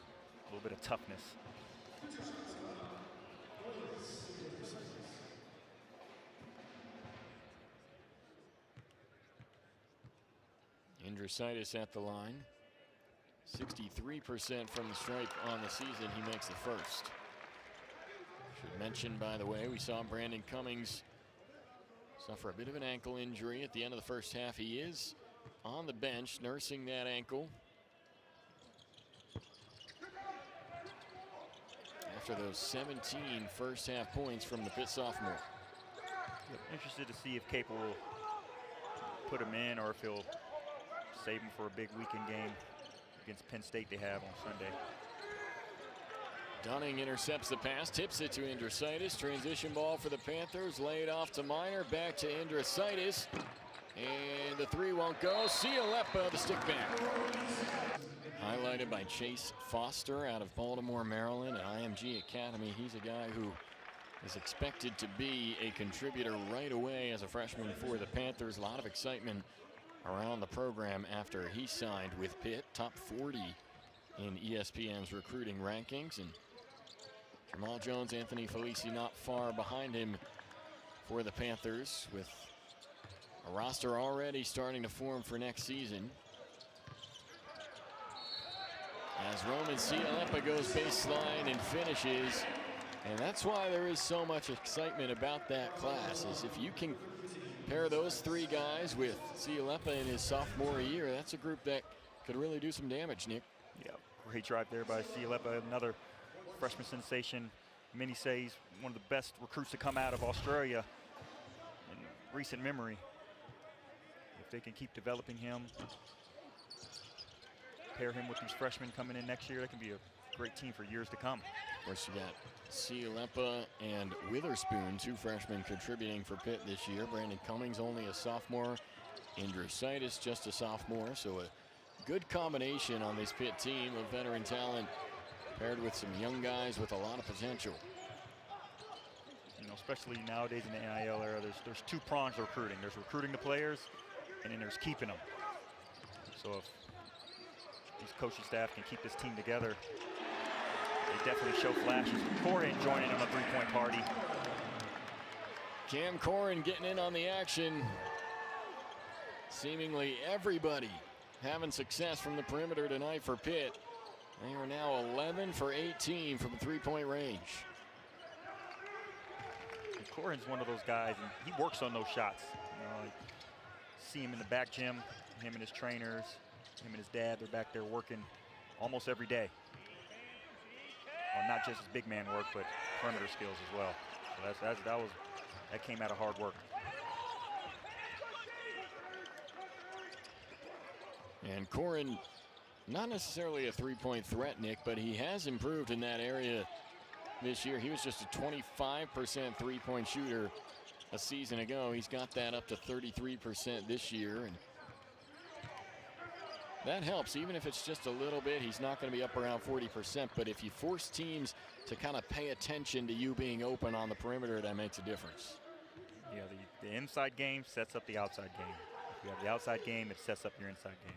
A little bit of toughness. Andrusaitis at the line. 63% from the stripe on the season. He makes the first. Should mention, by the way, we saw Brandon Cummings suffer a bit of an ankle injury at the end of the first half. He is on the bench nursing that ankle after those 17 first half points from the Pitt sophomore. Interested to see if Capel will put him in or if he'll save him for a big weekend game against Penn State they have on Sunday. Dunning intercepts the pass, tips it to Andrusaitis. Transition ball for the Panthers, laid off to Minor, back to Andrusaitis. And the three won't go. Cialeppa, the stick back. Highlighted by Chase Foster out of Baltimore, Maryland, at IMG Academy. He's a guy who is expected to be a contributor right away as a freshman for the Panthers. A lot of excitement around the program after he signed with Pitt. Top 40 in ESPN's recruiting rankings. And Jamal Jones, Anthony Felici not far behind him for the Panthers, with a roster already starting to form for next season. As Roman Cialeppa goes baseline and finishes. And that's why there is so much excitement about that class, is if you can pair those three guys with Cialeppa in his sophomore year, that's a group that could really do some damage, Nick. Yeah, great drive there by Cialeppa, another freshman sensation. Many say he's one of the best recruits to come out of Australia in recent memory. If they can keep developing him, pair him with these freshmen coming in next year, that can be a great team for years to come. Of course, you got Cialeppa and Witherspoon, two freshmen contributing for Pitt this year. Brandon Cummings only a sophomore. Andrusaitis just a sophomore. So a good combination on this Pitt team of veteran talent paired with some young guys with a lot of potential. You know, especially nowadays in the NIL era, there's two prongs to recruiting. There's recruiting the players, and then there's keeping them. So if these coaching staff can keep this team together, they definitely show flashes. Corin joining him a three-point party. Cam Corin getting in on the action. Seemingly everybody having success from the perimeter tonight for Pitt. They are now 11 for 18 from three-point range. And Corin's one of those guys, and he works on those shots. You know, I see him in the back gym, him and his trainers, him and his dad, they're back there working almost every day. Not just his big man work, but perimeter skills as well. So that came out of hard work. And Corin, not necessarily a three-point threat, Nick, but he has improved in that area this year. He was just a 25% three-point shooter a season ago. He's got that up to 33% this year, and that helps. Even if it's just a little bit, he's not going to be up around 40%, but if you force teams to kind of pay attention to you being open on the perimeter, that makes a difference. Yeah, the inside game sets up the outside game. If you have the outside game, it sets up your inside game.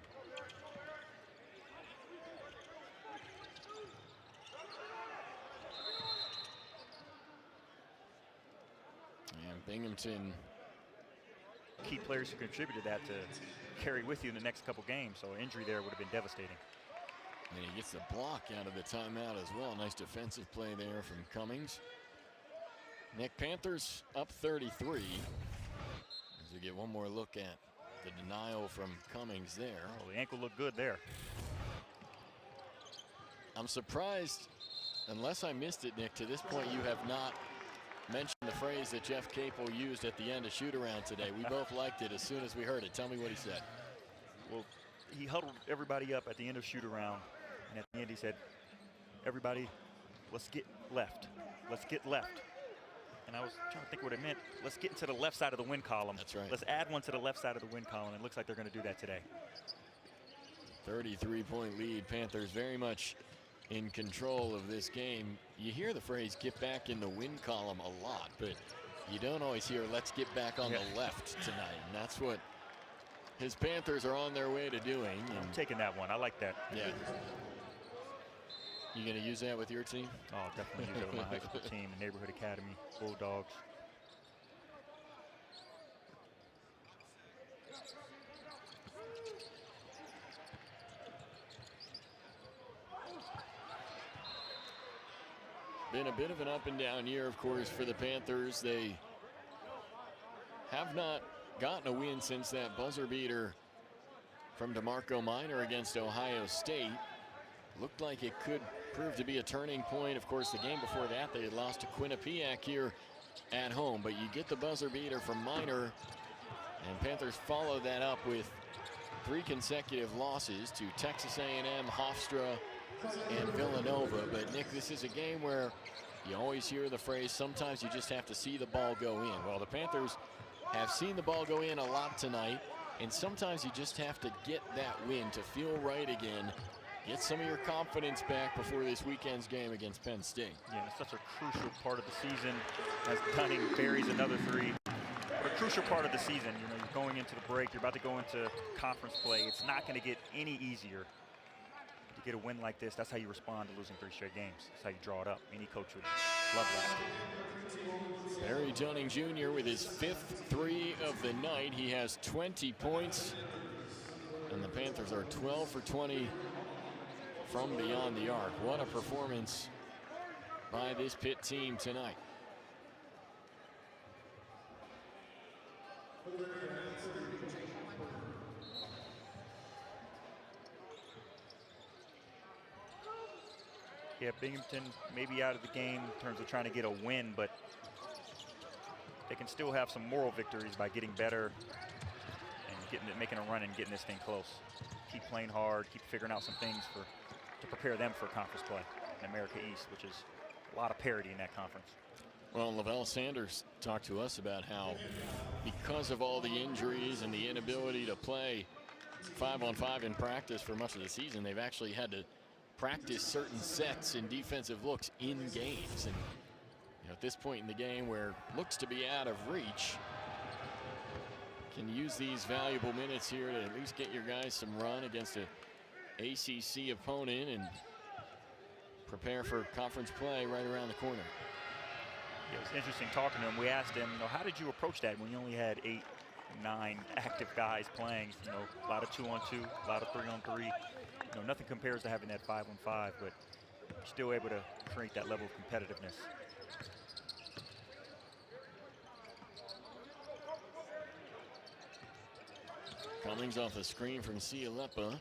And Binghamton. Key players who contributed that to carry with you in the next couple games, so an injury there would have been devastating. And he gets the block out of the timeout as well. Nice defensive play there from Cummings. Nick, Panthers up 33. As we get one more look at the denial from Cummings there. Oh, the ankle looked good there. I'm surprised, unless I missed it, Nick, to this point you have not mentioned the phrase that Jeff Capel used at the end of shoot-around today. We both liked it as soon as we heard it. Tell me what he said. Well, he huddled everybody up at the end of shoot-around, and at the end he said, everybody, let's get left. Let's get left. And I was trying to think what it meant. Let's get into the left side of the win column. That's right. Let's add one to the left side of the win column. It looks like they're going to do that today. 33-point lead. Panthers very much in control of this game. You hear the phrase get back in the win column a lot, but you don't always hear let's get back on the left tonight. And that's what his Panthers are on their way to doing. I'm taking that one. I like that. Yeah. You going to use that with your team? Oh, definitely use it with my high school team, the Neighborhood Academy, Bulldogs. Been a bit of an up and down year, of course, for the Panthers. They have not gotten a win since that buzzer beater from DeMarco Minor against Ohio State. Looked like it could prove to be a turning point. Of course, the game before that, they had lost to Quinnipiac here at home. But you get the buzzer beater from Minor, and Panthers follow that up with 3 consecutive losses to Texas A&M, Hofstra, and Villanova. But Nick, this is a game where you always hear the phrase, sometimes you just have to see the ball go in. Well, the Panthers have seen the ball go in a lot tonight, and sometimes you just have to get that win to feel right again. Get some of your confidence back before this weekend's game against Penn State. Yeah, it's such a crucial part of the season as Dunning buries another 3. But a crucial part of the season, you know, you're going into the break, you're about to go into conference play. It's not going to get any easier. To get a win like this, that's how you respond to losing 3 straight games. That's how you draw it up. Any coach would love that. Barry Dunning Jr. with his 5th 3 of the night. He has 20 points, and the Panthers are 12 for 20 from beyond the arc. What a performance by this Pitt team tonight. Yeah, Binghamton maybe out of the game in terms of trying to get a win, but they can still have some moral victories by getting better and making a run and getting this thing close. Keep playing hard, keep figuring out some things to prepare them for conference play in America East, which is a lot of parity in that conference. Well, Lavelle Sanders talked to us about how because of all the injuries and the inability to play 5-on-5 in practice for much of the season, they've actually had to practice certain sets and defensive looks in games. And you know, at this point in the game where it looks to be out of reach, can use these valuable minutes here to at least get your guys some run against a ACC opponent and prepare for conference play right around the corner. It was interesting talking to him. We asked him, you know, how did you approach that when you only had 8, 9 active guys playing? You know, a lot of 2-on-2, a lot of 3-on-3. You know, nothing compares to having that 5-on-5, but you're still able to create that level of competitiveness. Cummings off the screen from Cialepa.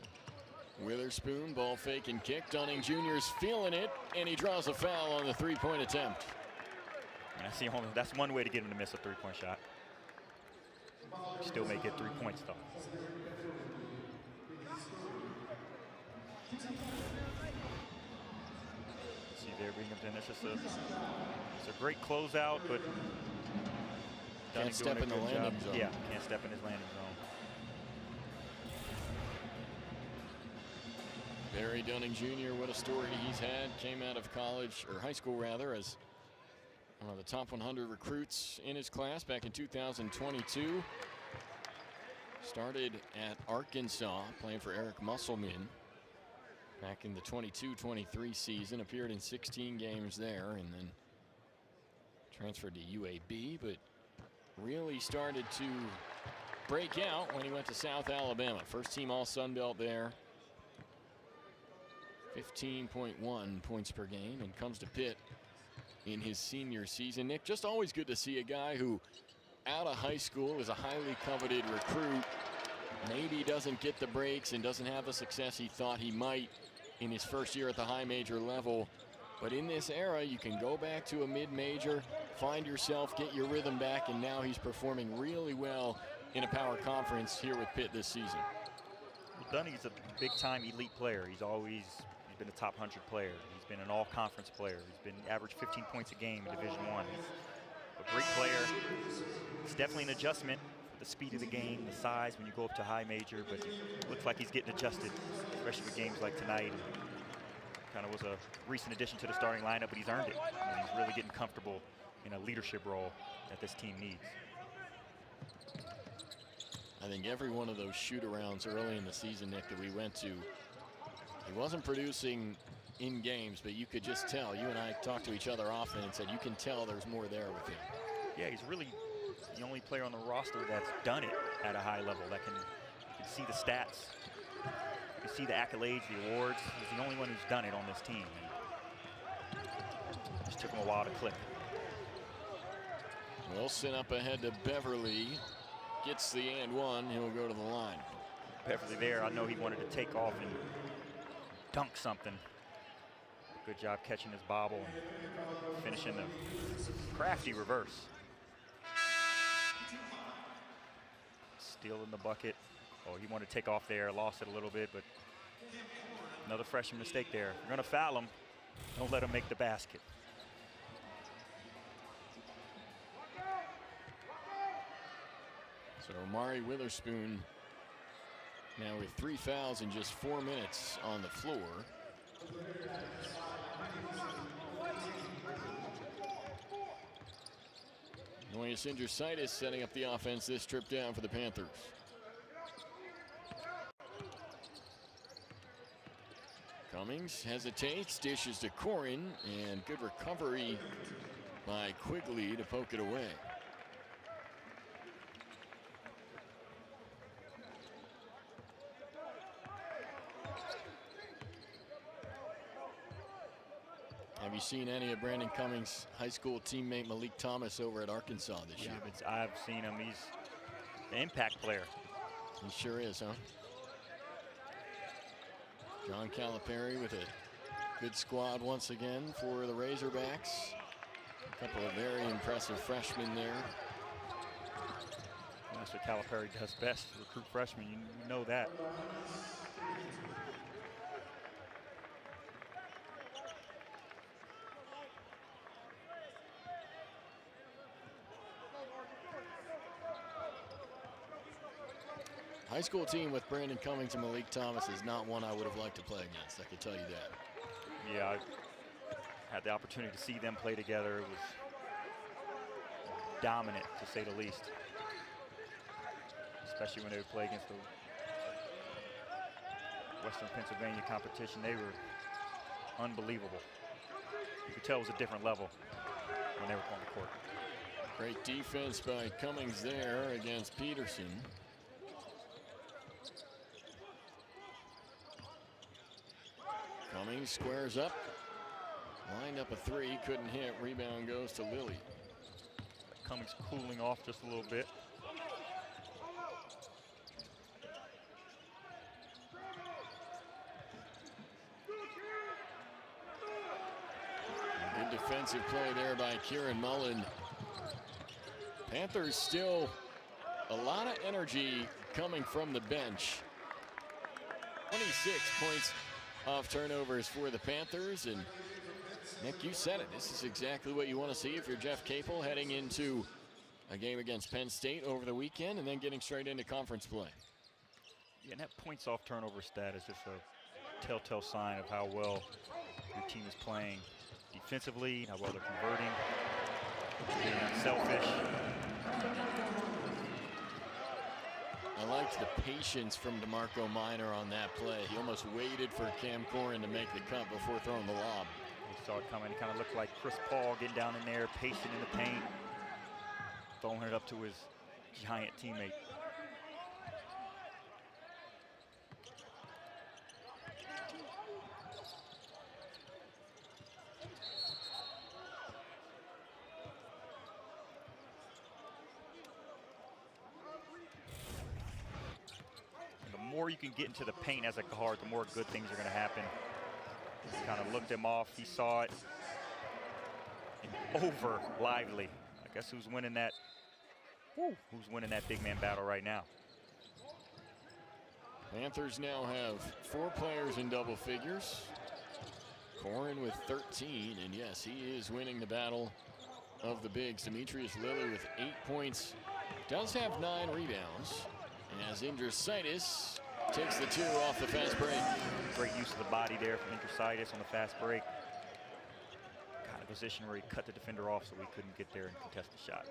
Witherspoon, ball fake and kick. Dunning Jr.'s feeling it, and he draws a foul on the 3-point attempt. And that's one way to get him to miss a 3-point shot. Still may get 3 points though. See there, Binghamton. It's a great closeout, but can't step in the landing zone. Yeah, can't step in his landing zone. Barry Dunning Jr., what a story he's had. Came out of college, or high school rather, as one of the top 100 recruits in his class back in 2022. Started at Arkansas, playing for Eric Musselman back in the 22-23 season. Appeared in 16 games there, and then transferred to UAB, but really started to break out when he went to South Alabama. First team All Sun Belt there. 15.1 points per game, and comes to Pitt in his senior season. Nick, just always good to see a guy who out of high school is a highly coveted recruit. Maybe doesn't get the breaks and doesn't have the success he thought he might in his first year at the high major level. But in this era, you can go back to a mid-major, find yourself, get your rhythm back, and now he's performing really well in a power conference here with Pitt this season. Well, Dunning's a big-time elite player. He's been a top 100 player. He's been an all-conference player. He's been averaged 15 points a game in Division I. He's a great player. It's definitely an adjustment for the speed of the game, the size when you go up to high major, but it looks like he's getting adjusted, especially with games like tonight. Kind of was a recent addition to the starting lineup, but he's earned it. And he's really getting comfortable in a leadership role that this team needs. I think every one of those shoot-arounds early in the season, Nick, that we went to, he wasn't producing in games, but you could just tell. You and I talked to each other often and said you can tell there's more there with him. Yeah, he's really the only player on the roster that's done it at a high level. That you can see the stats, you can see the accolades, the awards. He's the only one who's done it on this team. It just took him a while to click. Wilson up ahead to Beverly. Gets the and one. He'll go to the line. Beverly there, I know he wanted to take off and dunk something. Good job catching his bobble and finishing the crafty reverse. Stealing the bucket. Oh, he wanted to take off there, lost it a little bit, but another freshman mistake there. If you're going to foul him, don't let him make the basket. So Amari Witherspoon now with 3 fouls in just 4 minutes on the floor. Noyes Indrusitis setting up the offense this trip down for the Panthers. Cummings hesitates, dishes to Corin, and good recovery by Quigley to poke it away. Have you seen any of Brandon Cummings' high school teammate Malik Thomas over at Arkansas this year? I've seen him. He's an impact player. He sure is, huh? John Calipari with a good squad once again for the Razorbacks. A couple of very impressive freshmen there. That's what Calipari does best, recruit freshmen. You know that. High school team with Brandon Cummings and Malik Thomas is not one I would have liked to play against. I can tell you that. Yeah, I had the opportunity to see them play together. It was dominant, to say the least. Especially when they would play against the Western Pennsylvania competition. They were unbelievable. You could tell it was a different level when they were on the court. Great defense by Cummings there against Peterson. Cummings squares up, lined up a three, couldn't hit. Rebound goes to Lilly. Cummings cooling off just a little bit. Good defensive play there by Kieran Mullen. Panthers still a lot of energy coming from the bench. 26 points off turnovers for the Panthers, and Nick, you said it. This is exactly what you want to see if you're Jeff Capel heading into a game against Penn State over the weekend and then getting straight into conference play. Yeah, and that points off turnover stat is just a telltale sign of how well your team is playing defensively, how well they're converting, being unselfish. I liked the patience from DeMarco Minor on that play. He almost waited for Cam Corin to make the cut before throwing the lob. He saw it coming. He kind of looked like Chris Paul getting down in there, patient in the paint, throwing it up to his giant teammate. The more you can get into the paint as a guard, the more good things are going to happen. He kind of looked him off. He saw it. And over Lively. I guess who's winning that? Who's winning that big man battle right now? Panthers now have 4 players in double figures. Corin with 13, and yes, he is winning the battle of the bigs. Demetrius Lilly with 8 points, does have 9 rebounds, as Indrusitis takes the 2 off the fast break. Great use of the body there from Indrusitis on the fast break. Got a position where he cut the defender off so we couldn't get there and contest the shot.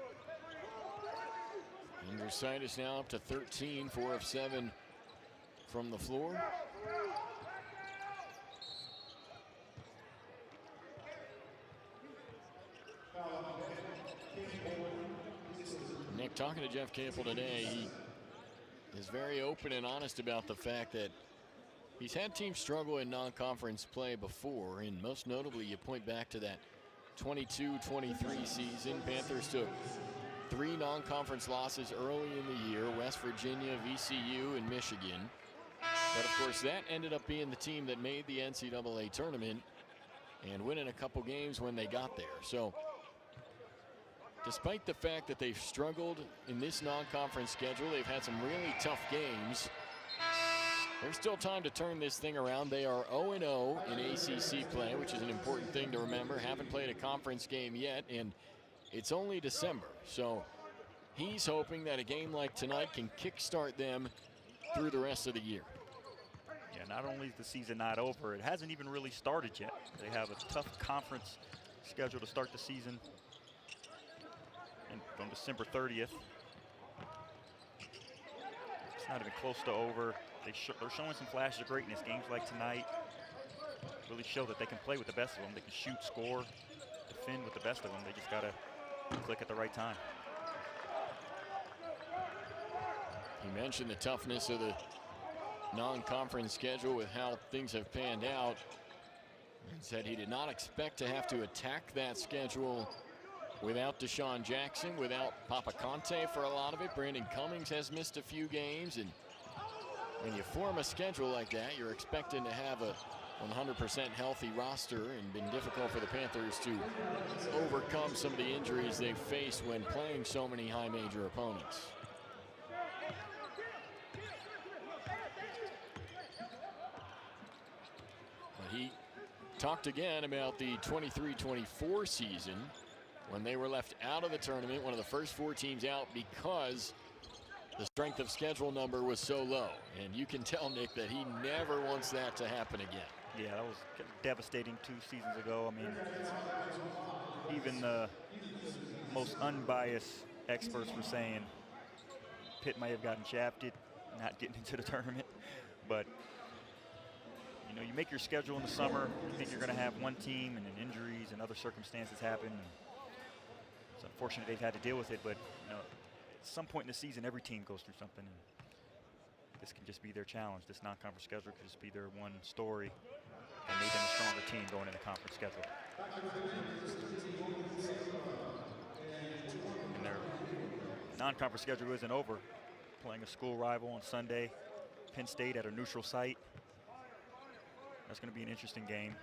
Andrusaitis now up to 13, 4 of 7 from the floor. Nick, talking to Jeff Capel today, he is very open and honest about the fact that he's had teams struggle in non-conference play before, and most notably you point back to that 22-23 season. Panthers took 3 non-conference losses early in the year: West Virginia, VCU, and Michigan. But of course that ended up being the team that made the NCAA tournament and winning a couple games when they got there. So despite the fact that they've struggled in this non-conference schedule, they've had some really tough games. There's still time to turn this thing around. They are 0-0 in ACC play, which is an important thing to remember. Haven't played a conference game yet, and it's only December. So he's hoping that a game like tonight can kickstart them through the rest of the year. Yeah, not only is the season not over, it hasn't even really started yet. They have a tough conference schedule to start the season on December 30th. It's not even close to over. They're showing some flashes of greatness. Games like tonight really show that they can play with the best of them. They can shoot, score, defend with the best of them. They just got to click at the right time. He mentioned the toughness of the non-conference schedule with how things have panned out. He said he did not expect to have to attack that schedule without Deshaun Jackson, without Papa Conte for a lot of it. Brandon Cummings has missed a few games, and when you form a schedule like that, you're expecting to have a 100% healthy roster, and been difficult for the Panthers to overcome some of the injuries they've faced when playing so many high major opponents. But he talked again about the 23-24 season when they were left out of the tournament, one of the first 4 teams out because the strength of schedule number was so low. And you can tell, Nick, that he never wants that to happen again. Yeah, that was devastating 2 seasons ago. I mean, even the most unbiased experts were saying Pitt might have gotten shafted not getting into the tournament. But, you know, you make your schedule in the summer, you think you're going to have one team, and then injuries and other circumstances happen. It's unfortunate they've had to deal with it, but, you know, at some point in the season, every team goes through something. And this can just be their challenge. This non-conference schedule could just be their one story and made them a stronger team going into the conference schedule. And their non-conference schedule isn't over. Playing a school rival on Sunday, Penn State at a neutral site. That's going to be an interesting game.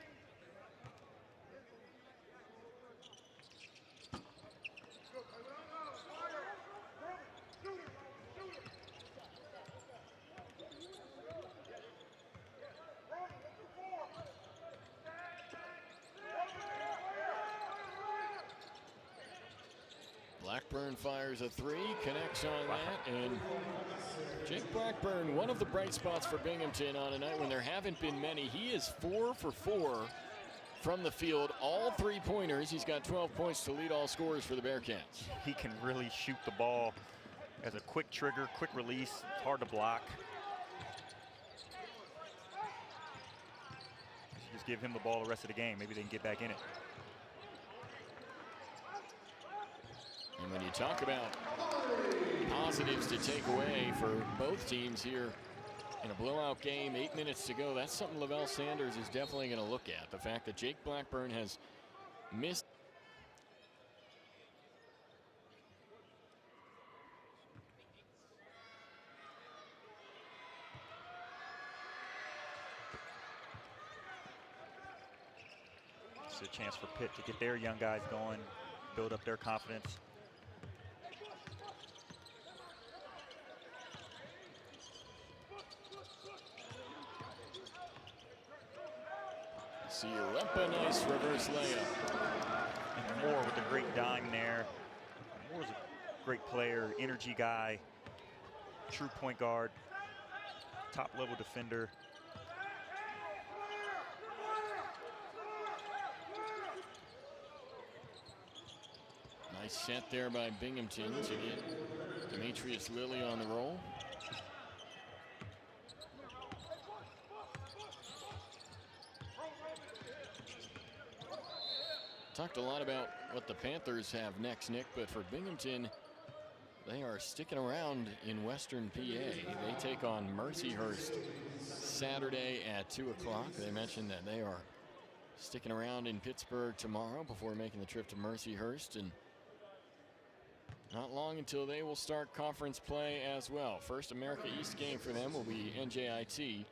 Blackburn fires a 3, connects on that, and Jake Blackburn, one of the bright spots for Binghamton on a night when there haven't been many. He is 4 for 4 from the field, all 3-pointers. He's got 12 points to lead all scorers for the Bearcats. He can really shoot the ball as a quick trigger, quick release. It's hard to block. Just give him the ball the rest of the game. Maybe they can get back in it. And when you talk about positives to take away for both teams here in a blowout game, 8 minutes to go, that's something Lavelle Sanders is definitely going to look at. The fact that Jake Blackburn has missed. It's a chance for Pitt to get their young guys going, build up their confidence. Sierra, nice reverse layup. And Moore with a great dime there. Moore's a great player, energy guy, true point guard, top level defender. Nice set there by Binghamton to get the Demetrius Lilly on the roll. Talked a lot about what the Panthers have next, Nick, but for Binghamton, they are sticking around in Western PA. They take on Mercyhurst Saturday at 2 o'clock. They mentioned that they are sticking around in Pittsburgh tomorrow before making the trip to Mercyhurst, and not long until they will start conference play as well. First America East game for them will be NJIT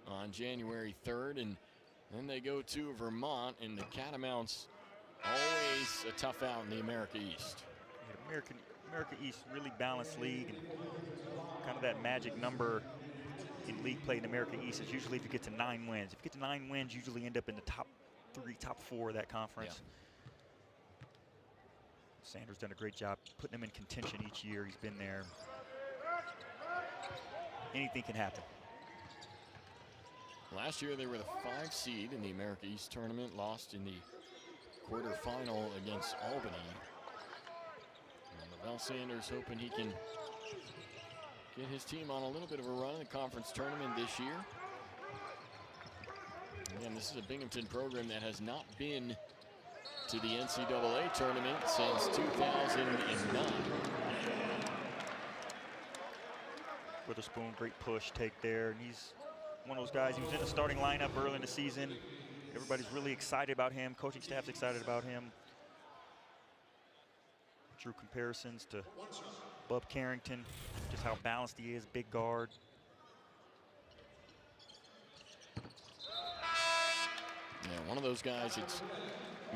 on January 3rd, and then they go to Vermont, and the Catamounts always a tough out in the America East. Yeah, America East, really balanced league, and kind of that magic number in league play in America East is usually if you get to 9 wins. If you get to 9 wins, you usually end up in the top 3, top 4 of that conference. Yeah. Sanders done a great job putting them in contention each year he's been there. Anything can happen. Last year they were the 5 seed in the America East tournament, lost in the quarterfinal against Albany. And Lavelle Sanders hoping he can get his team on a little bit of a run in the conference tournament this year. Again, this is a Binghamton program that has not been to the NCAA tournament since 2009. Witherspoon, great push take there, and he's one of those guys. He was in the starting lineup early in the season. Everybody's really excited about him. Coaching staff's excited about him. Drew comparisons to Bub Carrington, just how balanced he is, big guard. Yeah, one of those guys, it's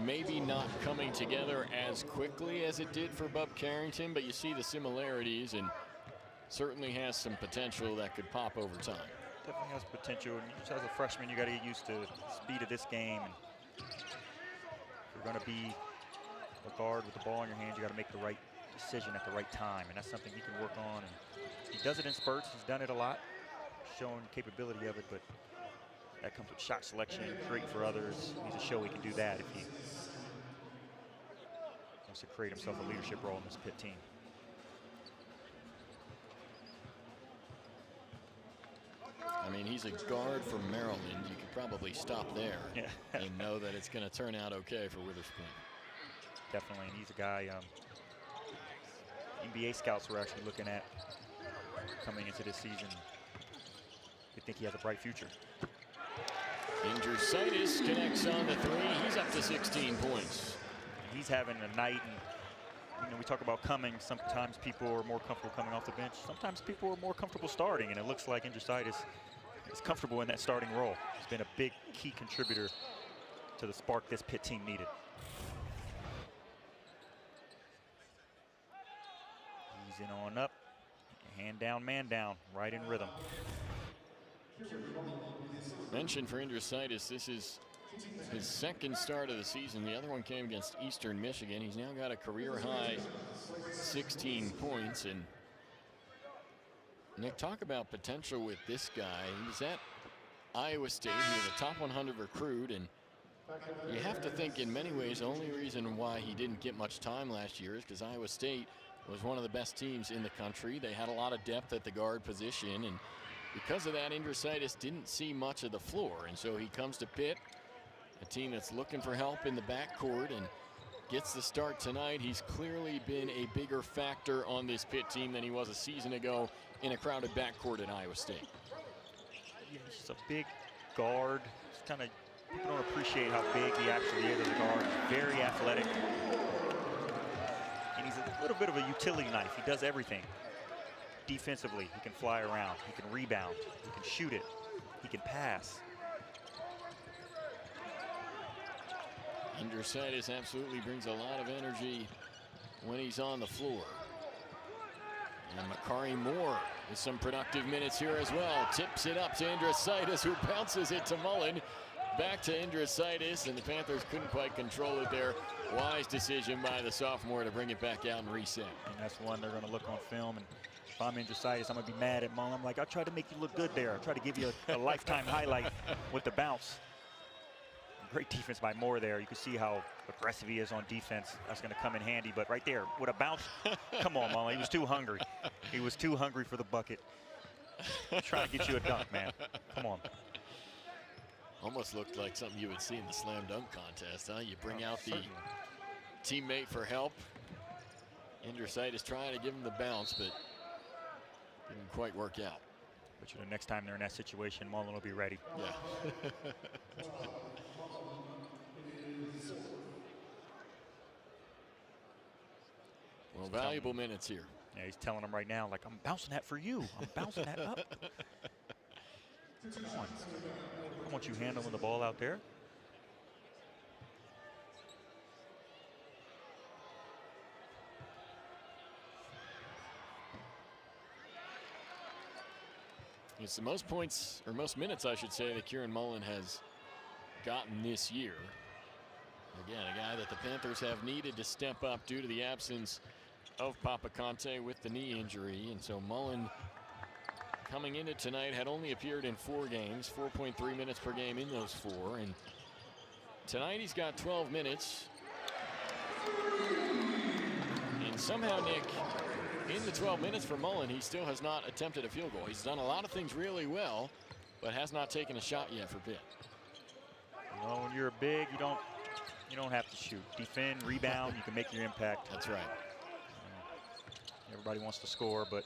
maybe not coming together as quickly as it did for Bub Carrington, but you see the similarities and certainly has some potential that could pop over time. Definitely has potential, and just as a freshman, you got to get used to the speed of this game. And if you're going to be a guard with the ball in your hands, you got to make the right decision at the right time, and that's something he can work on. And he does it in spurts. He's done it a lot, showing capability of it, but that comes with shot selection, creating for others. He needs to show he can do that if he wants to create himself a leadership role in this Pitt team. I mean, he's a guard from Maryland. You could probably stop there and know that it's going to turn out okay for Witherspoon. Definitely, and he's a guy NBA scouts were actually looking at coming into this season. They think he has a bright future. Indrusitis connects on the 3. He's up to 16 points. He's having a night, and you know, we talk about coming. Sometimes people are more comfortable coming off the bench. Sometimes people are more comfortable starting, and it looks like Indrusitis is comfortable in that starting role. He's been a big key contributor to the spark this Pitt team needed. He's in on up, hand down, man down, right in rhythm. Mentioned for Indrusitis, this is his 2nd start of the season. The other one came against Eastern Michigan. He's now got a career-high 16 points. And Nick, talk about potential with this guy. He was at Iowa State. He was a top 100 recruit, and you have to think in many ways the only reason why he didn't get much time last year is because Iowa State was one of the best teams in the country. They had a lot of depth at the guard position, and because of that, Indrusitis didn't see much of the floor. And so he comes to Pitt, a team that's looking for help in the backcourt, and gets the start tonight. He's clearly been a bigger factor on this Pitt team than he was a season ago in a crowded backcourt at Iowa State. Yeah, he's just a big guard. Just kind of, people don't appreciate how big he actually is as a guard. Very athletic. And he's a little bit of a utility knife. He does everything. Defensively, he can fly around, he can rebound, he can shoot it, he can pass. Indrusitis absolutely brings a lot of energy when he's on the floor. And Makari Moore with some productive minutes here as well. Tips it up to Indrusitis, who bounces it to Mullen. Back to Indrusitis, and the Panthers couldn't quite control it there. Wise decision by the sophomore to bring it back out and reset. And that's one they're going to look on film. And if I'm Indrusitis, I'm going to be mad at Mullen. I'm like, I tried to make you look good there. I tried to give you a lifetime highlight with the bounce. Great defense by Moore there. You can see how aggressive he is on defense. That's going to come in handy. But right there, with a bounce, come on, Mullen. He was too hungry. He was too hungry for the bucket. Trying to get you a dunk, man. Come on. Almost looked like something you would see in the slam dunk contest, huh? You bring out the teammate for help. Andrusaitis trying to give him the bounce, but didn't quite work out. But you know, next time they're in that situation, Mullen will be ready. Yeah. Well, valuable minutes here. Yeah, he's telling them right now, like, I'm bouncing that for you. I'm bouncing that up. Come on. I want you handling the ball out there. It's the most points, or most minutes, I should say, that Kieran Mullen has gotten this year. Again, a guy that the Panthers have needed to step up due to the absence of Papa Conte with the knee injury. And so Mullen, coming into tonight, had only appeared in 4 games, 4.3 minutes per game in those 4. And tonight he's got 12 minutes. And somehow, Nick, in the 12 minutes for Mullen, he still has not attempted a field goal. He's done a lot of things really well, but has not taken a shot yet for Pitt. You know, when you're big, you don't have to shoot. Defend, rebound, you can make your impact. That's right. Everybody wants to score, but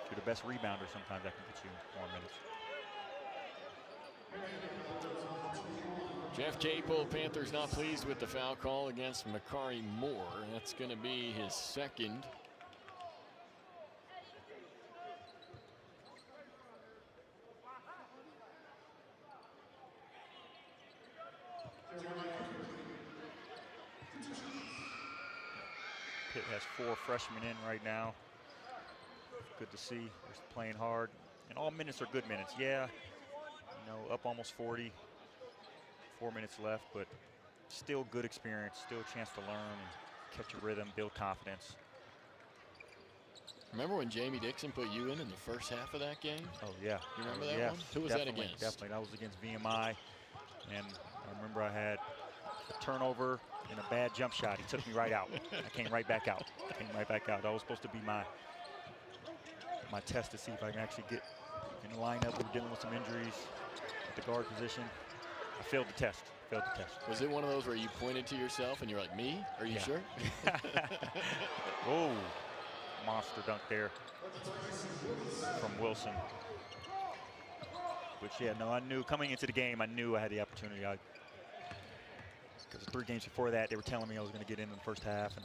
if you're the best rebounder, sometimes that can get you more minutes. Jeff Capel, Panthers not pleased with the foul call against Makari Moore. That's going to be his second. Pitt has 4 freshmen in right now. Good to see. They're playing hard. And all minutes are good minutes. Yeah, you know, up almost 40. 4 minutes left, but still good experience. Still a chance to learn and catch a rhythm, build confidence. Remember when Jamie Dixon put you in the first half of that game? Oh, yeah. You remember that one? Who was that against? Definitely. That was against VMI. And I remember I had a turnover and a bad jump shot. He took me right out. I came right back out. That was supposed to be my test to see if I can actually get in the lineup. We were dealing with some injuries at the guard position. I failed the test. Was it one of those where you pointed to yourself and you're like, me? Are you sure? Oh, monster dunk there from Wilson. But yeah, no, I knew coming into the game, I knew I had the opportunity. Because 3 games before that, they were telling me I was going to get in the first half, and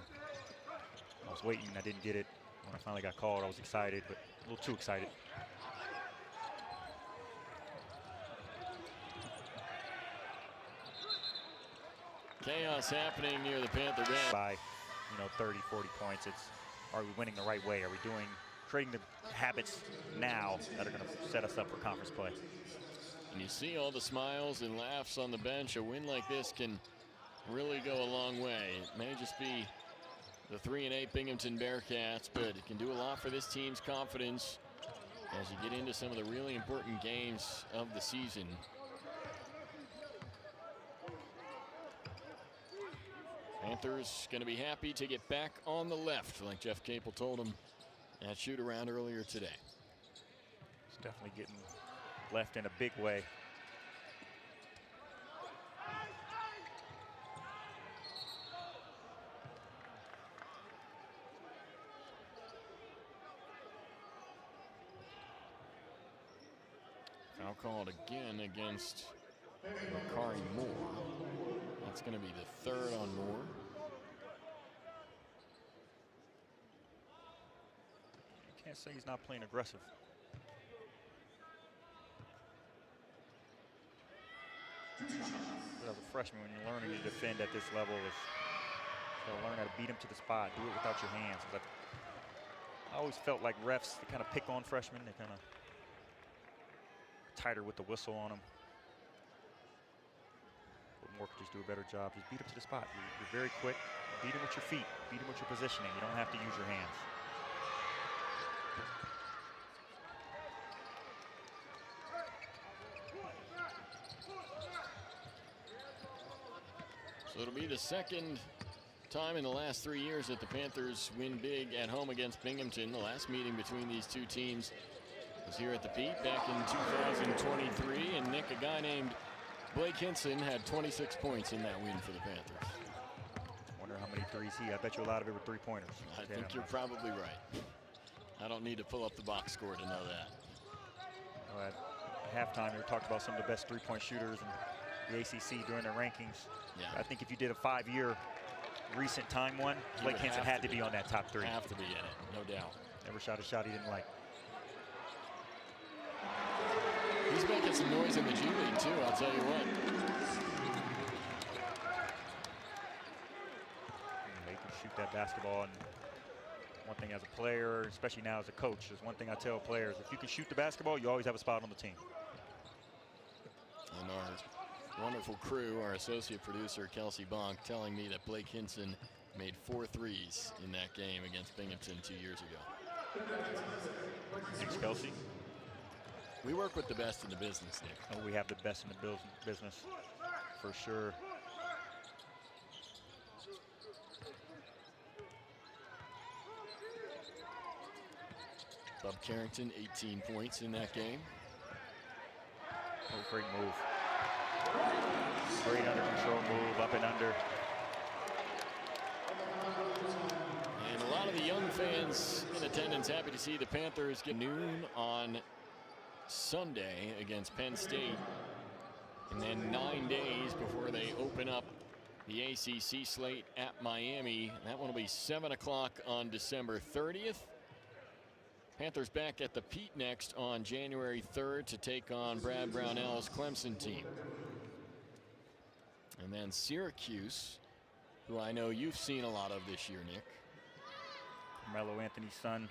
I was waiting, and I didn't get it. When I finally got called, I was excited, but a little too excited. Chaos happening near the Panther bench. By, 30, 40 points. It's, are we winning the right way? Are we creating the habits now that are going to set us up for conference play? And you see all the smiles and laughs on the bench. A win like this can really go a long way. It may just be the 3-8 Binghamton Bearcats, but it can do a lot for this team's confidence as you get into some of the really important games of the season. Panthers going to be happy to get back on the left, like Jeff Capel told them at shoot-around earlier today. It's definitely getting left in a big way. Foul called again against Makari Moore. That's going to be the 3rd on Moore. You can't say he's not playing aggressive. But as a freshman, when you're learning to defend at this level, you got to learn how to beat him to the spot, do it without your hands. I always felt like refs, they kind of pick on freshmen. They kind of tighter with the whistle on them. But Moore could just do a better job. Just beat him to the spot. You're very quick. Beat him with your feet. Beat him with your positioning. You don't have to use your hands. it'll be the second time in the last 3 years that the Panthers win big at home against Binghamton. The last meeting between these two teams was here at the Pete back in 2023. And Nick, a guy named Blake Hinson had 26 points in that win for the Panthers. Wonder how many threes I bet you a lot of it were three-pointers. I think you're probably right. I don't need to pull up the box score to know that. Well, at halftime, we talked about some of the best three-point shooters in the ACC during their rankings. Yeah. I think if you did a 5-year recent time one, Blake Hinson had to be on that top 3. Have to be in it, no doubt. Never shot a shot he didn't like. He's making some noise in the G League too, I'll tell you what. They can shoot that basketball, and one thing as a player, especially now as a coach, is one thing I tell players: if you can shoot the basketball, you always have a spot on the team. And our wonderful crew, our associate producer Kelsey Bonk, telling me that Blake Hinson made 4 threes in that game against Binghamton 2 years ago. Thanks, Kelsey. We work with the best in the business, Nick. Oh, we have the best in the business, for sure. Bob Carrington, 18 points in that game. Oh, great move. Great under control move, up and under. And a lot of the young fans in attendance happy to see the Panthers get noon on Sunday against Penn State. And then 9 days before they open up the ACC slate at Miami. That one will be 7 o'clock on December 30th. Panthers back at the Pete next on January 3rd to take on Brad Brownell's Clemson team. And then Syracuse, who I know you've seen a lot of this year, Nick. Carmelo Anthony's son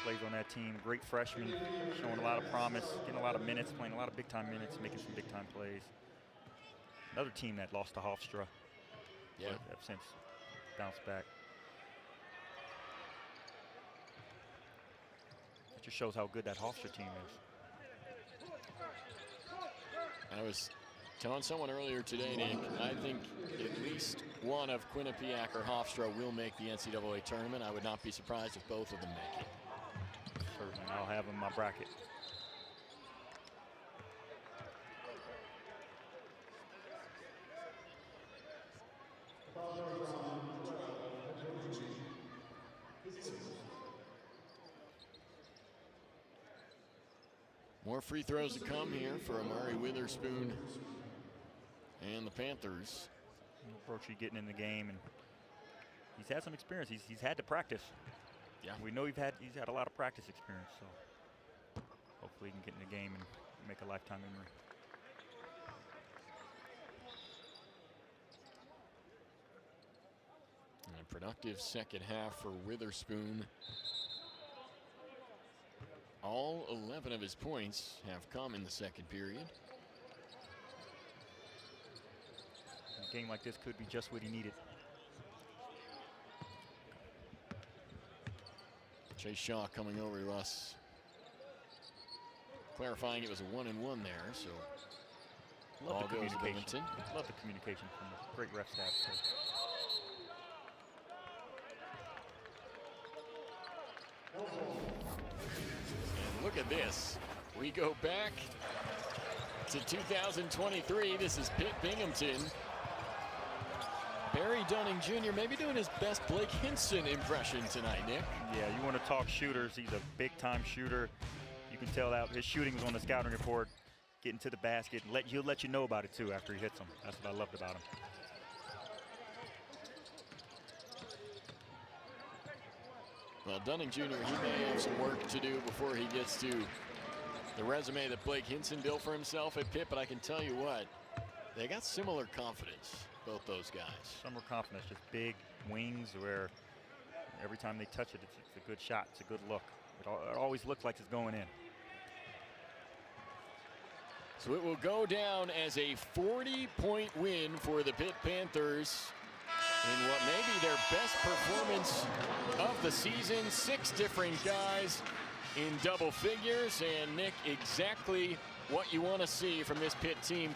plays on that team. Great freshman, showing a lot of promise, getting a lot of minutes, playing a lot of big-time minutes, making some big-time plays. Another team that lost to Hofstra. Yeah. But have since bounced back. It just shows how good that Hofstra team is. I was telling someone earlier today, Nick, I think at least one of Quinnipiac or Hofstra will make the NCAA tournament. I would not be surprised if both of them make it. Certainly, I'll have them in my bracket. More free throws to come here for Amari Witherspoon and the Panthers. Brochi getting in the game, and he's had some experience. He's had to practice. Yeah, we know he's had a lot of practice experience, so hopefully he can get in the game and make a lifetime memory. And a productive second half for Witherspoon. All 11 of his points have come in the second period. A game like this could be just what he needed. Chase Shaw coming over to us, clarifying it was a 1-and-1 there, so all goes to Binghamton. Love the communication from the great ref staff. And look at this. We go back to 2023. This is Pitt Binghamton. Barry Dunning Jr. maybe doing his best Blake Hinson impression tonight, Nick. Yeah, you want to talk shooters. He's a big-time shooter. You can tell that his shooting was on the scouting report, getting to the basket. And he'll let you know about it, too, after he hits them. That's what I loved about him. Well, Dunning Jr., he may have some work to do before he gets to the resume that Blake Hinson built for himself at Pitt, but I can tell you what, they got similar confidence, both those guys. Summer confidence, just big wings where every time they touch it, it's a good shot, it's a good look. It always looks like it's going in. So it will go down as a 40-point win for the Pitt Panthers in what may be their best performance of the season. 6 different guys in double figures, and Nick, exactly what you want to see from this Pitt team.